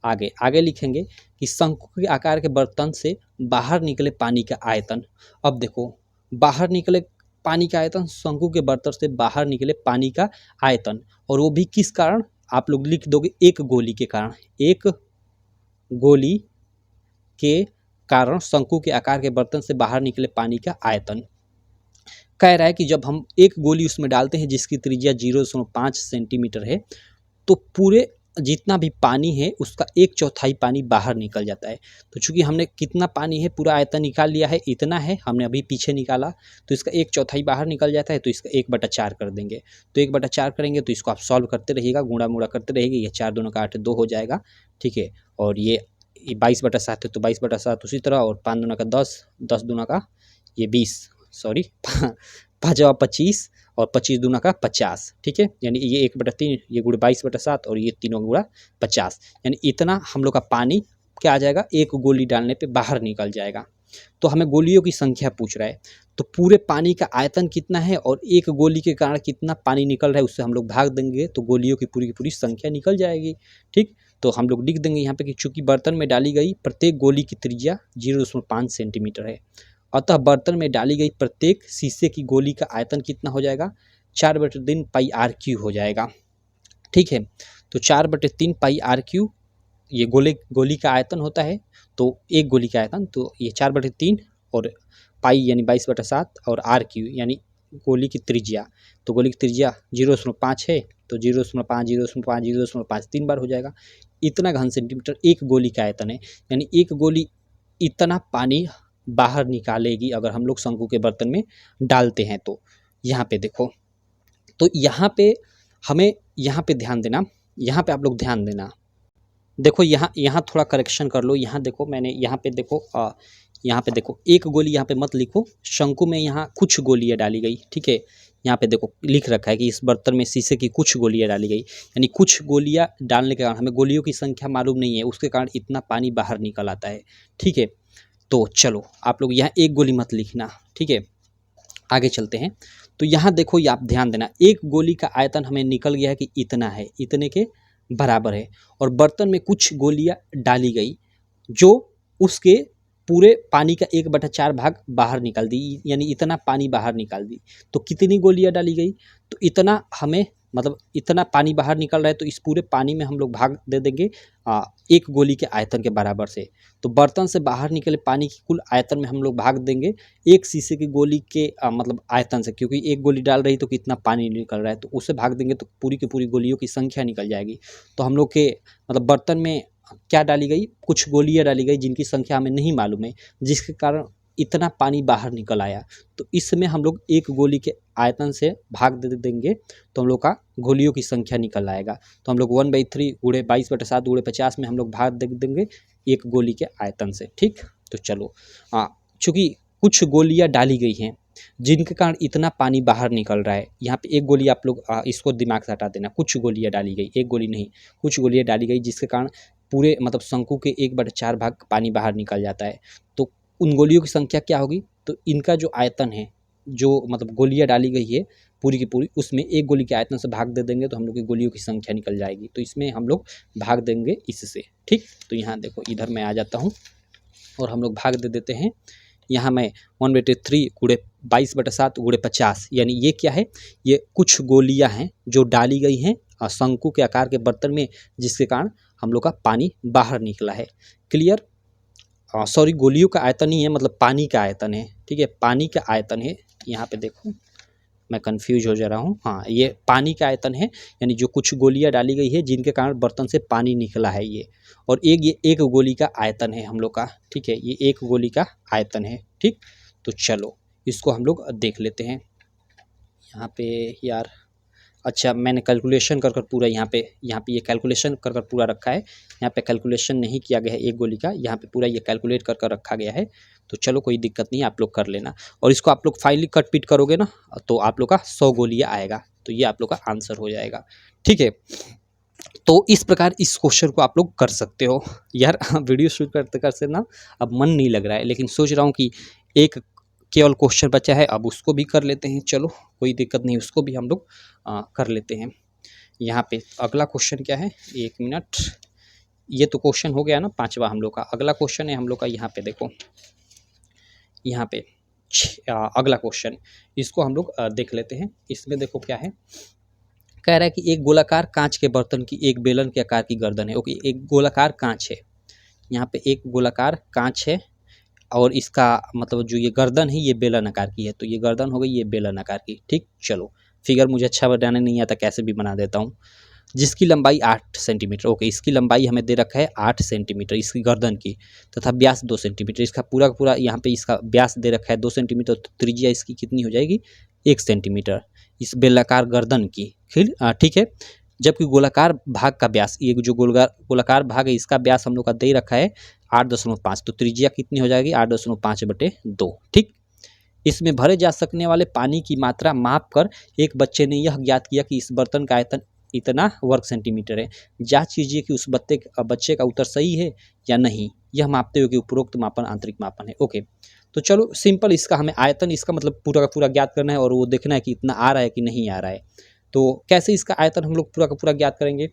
आगे लिखेंगे कि शंकु के आकार के बर्तन से बाहर निकले पानी का आयतन। अब देखो बाहर निकले पानी का आयतन, शंकु के बर्तन से बाहर निकले पानी का आयतन, और वो भी किस कारण, आप लोग लिख दोगे एक गोली के कारण, एक गोली के कारण शंकु के आकार के बर्तन से बाहर निकले पानी का आयतन। कह रहा है कि जब हम एक गोली उसमें डालते हैं जिसकी त्रिज्या 0.5 सेंटीमीटर है, तो पूरे जितना भी पानी है उसका 1/4 पानी बाहर निकल जाता है। तो चूंकि हमने कितना पानी है पूरा आयतन निकाल लिया है, इतना है हमने अभी पीछे निकाला, तो इसका 1/4 बाहर निकल जाता है, तो इसका 1/4 कर देंगे। तो 1/4 करेंगे तो इसको आप सॉल्व करते रहिएगा, गुणा मुड़ा करते रहेंगे, ये 4 दूना का 8 2 हो जाएगा, ठीक है। और ये 22/7 है, तो 22/7 उसी तरह, और 5 दूना का 10, 10 दूना का ये 20, सॉरी 5 जवा 25, और 25 दूना का 50, ठीक है, यानी ये 1/3, ये गुणा 22/7 और ये तीनों गुणा 50, यानी इतना हम लोग का पानी क्या आ जाएगा, एक गोली डालने पे बाहर निकल जाएगा। तो हमें गोलियों की संख्या पूछ रहा है, तो पूरे पानी का आयतन कितना है और एक गोली के कारण कितना पानी निकल रहा है, उससे हम लोग भाग देंगे तो गोलियों की पूरी संख्या निकल जाएगी, ठीक। तो हम लोग लिख देंगे यहाँ पे कि चूंकि बर्तन में डाली गई प्रत्येक गोली की त्रिज्या 0.5 सेंटीमीटर है, अतः बर्तन में डाली गई प्रत्येक शीशे की गोली का आयतन कितना हो जाएगा, 4/3 पाई R³ हो जाएगा, ठीक है। तो 4/3 पाई R³ ये गोली का आयतन होता है, तो एक गोली का आयतन, तो ये 4/3 और पाई यानी 22/7 और R³ यानी गोली की त्रिज्या, तो गोली की त्रिज्या 0.5 है, तो 0.5 0.5 0.5 3 बार हो जाएगा। इतना घन सेंटीमीटर एक गोली का आयतन है, यानी एक गोली इतना पानी बाहर निकालेगी अगर हम लोग शंकु के बर्तन में डालते हैं। तो यहाँ पे देखो, तो यहाँ पे हमें यहाँ पे ध्यान देना, यहाँ पे आप लोग ध्यान देना, देखो यहाँ थोड़ा करेक्शन कर लो। यहाँ देखो मैंने यहाँ पे देखो यहाँ पे देखो एक गोली यहाँ पे मत लिखो, शंकु में यहाँ कुछ गोलियाँ डाली गई, ठीक है। यहाँ पे देखो लिख रखा है कि इस बर्तन में शीशे की कुछ गोलियाँ डाली गई, यानी कुछ गोलियाँ डालने के कारण हमें गोलियों की संख्या मालूम नहीं है, उसके कारण इतना पानी बाहर निकल आता है, ठीक है। तो चलो आप लोग यहाँ एक गोली मत लिखना, ठीक है। आगे चलते हैं, तो यहाँ देखो ये आप ध्यान देना, एक गोली का आयतन हमें निकल गया है कि इतना है, इतने के बराबर है, और बर्तन में कुछ गोलियाँ डाली गई जो उसके पूरे पानी का 1/4 भाग बाहर निकाल दी, यानी इतना पानी बाहर निकाल दी। तो कितनी गोलियाँ डाली गई, तो इतना हमें मतलब इतना पानी बाहर निकल रहा है, तो इस पूरे पानी में हम लोग भाग दे देंगे एक गोली के आयतन के बराबर से। तो बर्तन से बाहर निकले पानी की कुल आयतन में हम लोग भाग देंगे एक शीशे की गोली के मतलब आयतन से, क्योंकि एक गोली डाल रही तो कितना पानी निकल रहा है, तो उससे भाग देंगे तो पूरी की पूरी गोलियों की संख्या निकल जाएगी। तो हम लोग के मतलब बर्तन में क्या डाली गई, कुछ गोलियाँ डाली गई जिनकी संख्या हमें नहीं मालूम है, जिसके कारण इतना पानी बाहर निकल आया। तो इसमें हम लोग एक गोली के आयतन से भाग दे देंगे तो हम लोग का गोलियों की संख्या निकल आएगा। तो हम लोग 1/3 गुणे 22/7 गुणे 50 में हम लोग भाग दे देंगे एक गोली के आयतन से। ठीक, तो चलो चूँकि कुछ गोलियां डाली गई हैं जिनके कारण इतना पानी बाहर निकल रहा है। यहाँ पे एक गोली आप लोग इसको दिमाग से हटा देना, कुछ गोलियां डाली गई, एक गोली नहीं, कुछ गोलियां डाली गई जिसके कारण पूरे मतलब शंकु के 1/4 भाग पानी बाहर निकल जाता है। तो उन गोलियों की संख्या क्या होगी, तो इनका जो आयतन है, जो मतलब गोलियां डाली गई है पूरी की पूरी, उसमें एक गोली के आयतन से भाग दे देंगे तो हम लोग की गोलियों की संख्या निकल जाएगी। तो इसमें हम लोग भाग देंगे इससे। ठीक, तो यहाँ देखो इधर मैं आ जाता हूँ और हम लोग भाग दे देते हैं। यहाँ मैं 1/3 गुणे 22/7 गुणे 50, यानी ये क्या है, ये कुछ गोलियां हैं जो डाली गई हैं शंकु के आकार के बर्तन में, जिसके कारण हम लोग का पानी बाहर निकला है। क्लियर? सॉरी, गोलियों का आयतन ही है, मतलब पानी का आयतन है। ठीक है, पानी का आयतन है। यहाँ पे देखो मैं कंफ्यूज हो जा रहा हूँ। हाँ, ये पानी का आयतन है, यानी जो कुछ गोलियां डाली गई है जिनके कारण बर्तन से पानी निकला है ये, और ये एक गोली का आयतन है हम लोग का। ठीक है, ये एक गोली का आयतन है। ठीक, तो चलो इसको हम लोग देख लेते हैं। यहाँ पे यार, अच्छा मैंने कैलकुलेशन कर पूरा यहाँ पे ये कैलकुलेशन कर पूरा रखा है। यहाँ पे कैलकुलेशन नहीं किया गया है एक गोली का, यहाँ पे पूरा ये कैलकुलेट कर रखा गया है। तो चलो कोई दिक्कत नहीं, आप लोग कर लेना। और इसको आप लोग फाइनली कट पीट करोगे ना तो आप लोग का 100 गोलियाँ आएगा। तो ये आप लोग का आंसर हो जाएगा। ठीक है, तो इस प्रकार इस क्वेश्चन को आप लोग कर सकते हो। यार वीडियो शूट करते करते ना अब मन नहीं लग रहा है, लेकिन सोच रहा हूँ कि एक केवल क्वेश्चन बचा है, अब उसको भी कर लेते हैं। चलो कोई दिक्कत नहीं, उसको भी हम लोग कर लेते हैं। यहाँ पे अगला क्वेश्चन क्या है, 1 मिनट, ये तो क्वेश्चन हो गया ना 5वां हम लोग का। अगला क्वेश्चन है हम लोग का, यहाँ पे देखो, यहाँ पे अगला क्वेश्चन, इसको हम लोग देख लेते हैं। इसमें देखो क्या है, कह रहा है कि एक गोलाकार कांच के बर्तन की एक बेलन के आकार की गर्दन है। ओके, एक गोलाकार कांच है, यहाँ पे एक गोलाकार कांच है और इसका मतलब जो ये गर्दन है ये बेलन आकार की है। तो ये गर्दन हो गई, ये बेलन आकार की। ठीक, चलो फिगर मुझे अच्छा बनाने नहीं आता, कैसे भी बना देता हूँ। जिसकी लंबाई 8 सेंटीमीटर। ओके, इसकी लंबाई हमें दे रखा है 8 सेंटीमीटर इसकी गर्दन की, तथा व्यास 2 सेंटीमीटर। इसका पूरा का पूरा यहाँ पे इसका व्यास दे रखा है 2 सेंटीमीटर, तो त्रिज्या इसकी कितनी हो जाएगी, 1 सेंटीमीटर इस बेलाकार गर्दन की। फिर ठीक है, जबकि गोलाकार भाग का व्यास, ये जो गोलाकार भाग है इसका व्यास हम लोग का दे रखा है 8.5, तो त्रिज्या कितनी हो जाएगी, 8.5/2। ठीक, इसमें भरे जा सकने वाले पानी की मात्रा माप कर एक बच्चे ने यह ज्ञात किया कि इस बर्तन का आयतन इतना वर्ग सेंटीमीटर है। जांच कीजिए कि उस बच्चे का उत्तर सही है या नहीं, यह मापते हुए कि उपरोक्त मापन आंतरिक मापन है। ओके, तो चलो सिंपल, इसका हमें आयतन, इसका मतलब पूरा का पूरा ज्ञात करना है और वो देखना है कि इतना आ रहा है कि नहीं आ रहा है। तो कैसे इसका आयतन हम लोग पूरा का पूरा ज्ञात करेंगे,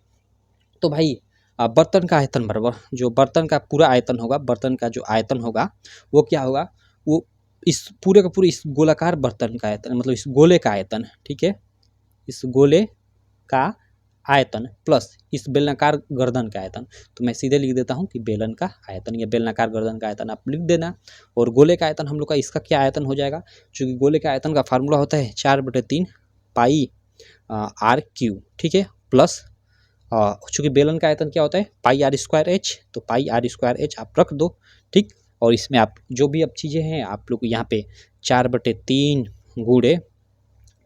तो भाई बर्तन का आयतन बराबर जो बर्तन का पूरा आयतन होगा, बर्तन का जो आयतन होगा वो क्या होगा, वो इस पूरे का पूरे इस गोलाकार बर्तन का आयतन, मतलब इस गोले का आयतन। ठीक है, इस गोले का आयतन प्लस इस बेलनाकार गर्दन का आयतन। तो मैं सीधे लिख देता हूँ कि बेलन का आयतन या बेलनाकार गर्दन का आयतन आप लिख देना। और गोले का आयतन हम लोग का, इसका क्या आयतन हो जाएगा, चूँकि गोले का आयतन का फार्मूला होता है 4/3 पाई r3। ठीक है, प्लस चूँकि बेलन का आयतन क्या होता है पाई r²h, तो पाई r²h आप रख दो। ठीक, और इसमें आप जो भी अब चीज़ें हैं आप लोग यहाँ पे 4/3 गुणे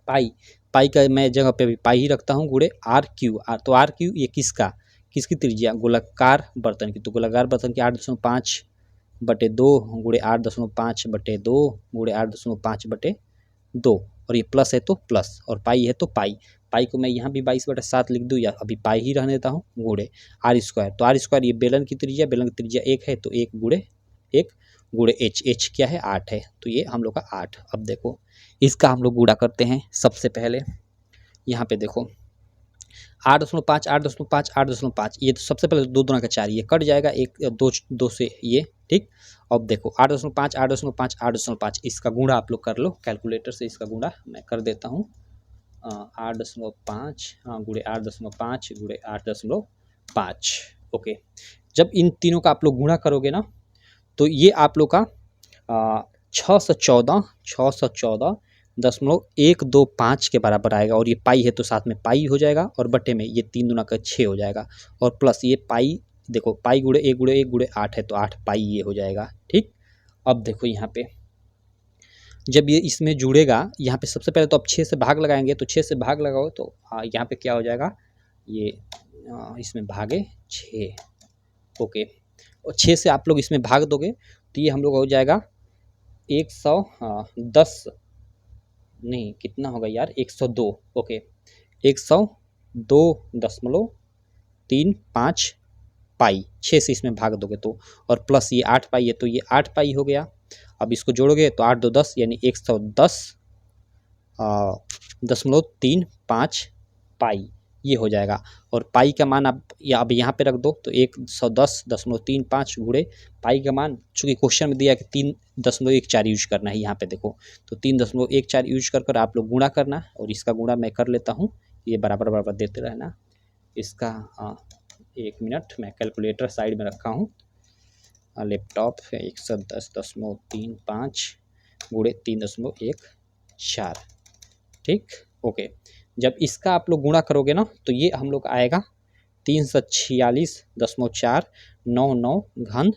पाई का मैं जगह पे भी पाई ही रखता हूँ, गुणे r3। तो r3 ये किसकी त्रिज्या, गोलाकार बर्तन की। तो गोलाकार बर्तन की 8.5/2 गुणे 8.5/2 गुणे 8.5/2, और ये प्लस है तो प्लस और पाई है तो पाई को मैं यहाँ भी 22/7 लिख दूँ या अभी पाई ही रहने देता हूँ, गुणे r²। तो r² ये बेलन की त्रिज्या 1 है, तो 1 गुणे h क्या है 8 है, तो ये हम लोग का 8। अब देखो इसका हम लोग गुणा करते हैं। सबसे पहले यहाँ पे देखो 8.5 8.5 8.5, ये तो सबसे पहले 2 दूना का 4, ये कट जाएगा 1 2 से ये। ठीक, अब देखो 8.5 8.5 8.5, इसका गुणा आप लोग कर लो कैलकुलेटर से, इसका गुणा मैं कर देता हूँ 8.5 गुणे 8.5 गुणे 8.5। ओके, जब इन तीनों का आप लोग गुणा करोगे ना तो ये आप लोग का 614.125 के बराबर आएगा। और ये पाई है तो साथ में पाई हो जाएगा और बटे में ये 3 दूना का 6 हो जाएगा, और प्लस ये पाई, देखो पाई गुणे 1 गुणे 8 है तो 8 पाई ये हो जाएगा। ठीक, अब देखो यहाँ पे जब ये इसमें जुड़ेगा, यहाँ पे सबसे पहले तो आप 6 से भाग लगाएंगे, तो 6 से भाग लगाओ तो यहाँ पे क्या हो जाएगा, ये इसमें भागे 6, ओके। और 6 से आप लोग इसमें भाग दोगे तो ये हम लोग हो जाएगा 110, नहीं कितना होगा यार, 102, ओके। 102.35 पाई, 6 से इसमें भाग दोगे तो, और प्लस ये 8 पाई है तो ये 8 पाई हो गया। अब इसको जोड़ोगे तो 8 2 10 यानी 110.35 पाई ये हो जाएगा। और पाई का मान आप अब यहाँ पे रख दो तो 110.35 गुणे पाई का मान, चूँकि क्वेश्चन में दिया है कि 3.14 यूज करना है, यहाँ पे देखो तो 3.14 यूज कर आप लोग गुणा करना, और इसका गुणा मैं कर लेता हूँ, ये बराबर बराबर देते रहना इसका। 1 मिनट, मैं कैलकुलेटर साइड में रखा हूँ, लैपटॉप 110.35 गुणे 3.14, ठीक, ओके। जब इसका आप लोग गुणा करोगे ना तो ये हम लोग आएगा 346.499 घन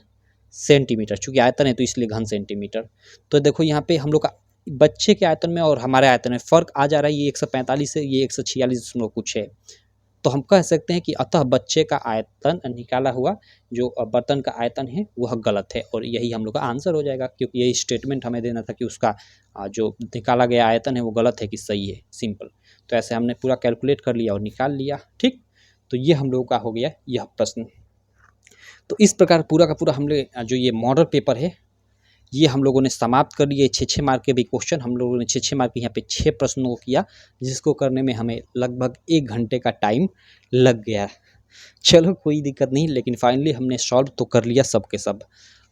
सेंटीमीटर, चूँकि आयतन है तो इसलिए घन सेंटीमीटर। तो देखो यहाँ पे हम लोग का बच्चे के आयतन में और हमारे आयतन में फ़र्क आ जा रहा है, ये 145 है, ये 146 कुछ है। तो हम कह सकते हैं कि अतः बच्चे का आयतन निकाला हुआ जो बर्तन का आयतन है वह गलत है, और यही हम लोग का आंसर हो जाएगा, क्योंकि यही स्टेटमेंट हमें देना था कि उसका जो निकाला गया आयतन है वो गलत है कि सही है, सिंपल। तो ऐसे हमने पूरा कैलकुलेट कर लिया और निकाल लिया, ठीक। तो ये हम लोगों का हो गया यह प्रश्न। तो इस प्रकार पूरा का पूरा हम लोग जो ये मॉडल पेपर है ये हम लोगों ने समाप्त कर लिए। 6-6 मार्क के भी क्वेश्चन हम लोगों ने 6-6 मार्क के यहाँ पे 6 प्रश्नों को किया, जिसको करने में हमें लगभग 1 घंटे का टाइम लग गया। चलो कोई दिक्कत नहीं, लेकिन फाइनली हमने सॉल्व तो कर लिया सब के सब।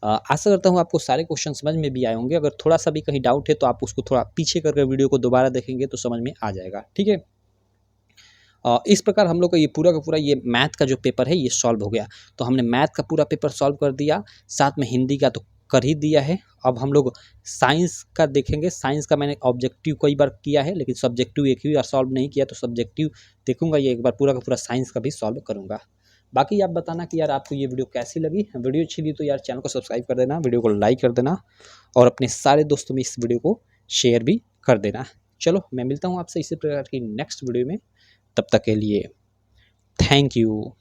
आशा करता हूँ आपको सारे क्वेश्चन समझ में भी आए होंगे। अगर थोड़ा सा भी कहीं डाउट है तो आप उसको थोड़ा पीछे करके वीडियो को दोबारा देखेंगे तो समझ में आ जाएगा, ठीक है। इस प्रकार हम लोग का ये पूरा का पूरा ये मैथ का जो पेपर है ये सॉल्व हो गया। तो हमने मैथ का पूरा पेपर सॉल्व कर दिया, साथ में हिंदी का तो कर ही दिया है। अब हम लोग साइंस का देखेंगे। साइंस का मैंने ऑब्जेक्टिव कई बार किया है, लेकिन सब्जेक्टिव एक ही बार सॉल्व नहीं किया, तो सब्जेक्टिव देखूंगा, ये एक बार पूरा का पूरा साइंस का भी सॉल्व करूंगा। बाकी आप बताना कि यार आपको ये वीडियो कैसी लगी। वीडियो अच्छी लगी तो यार चैनल को सब्सक्राइब कर देना, वीडियो को लाइक कर देना, और अपने सारे दोस्तों में इस वीडियो को शेयर भी कर देना। चलो मैं मिलता हूँ आपसे इसी प्रकार की नेक्स्ट वीडियो में, तब तक के लिए थैंक यू।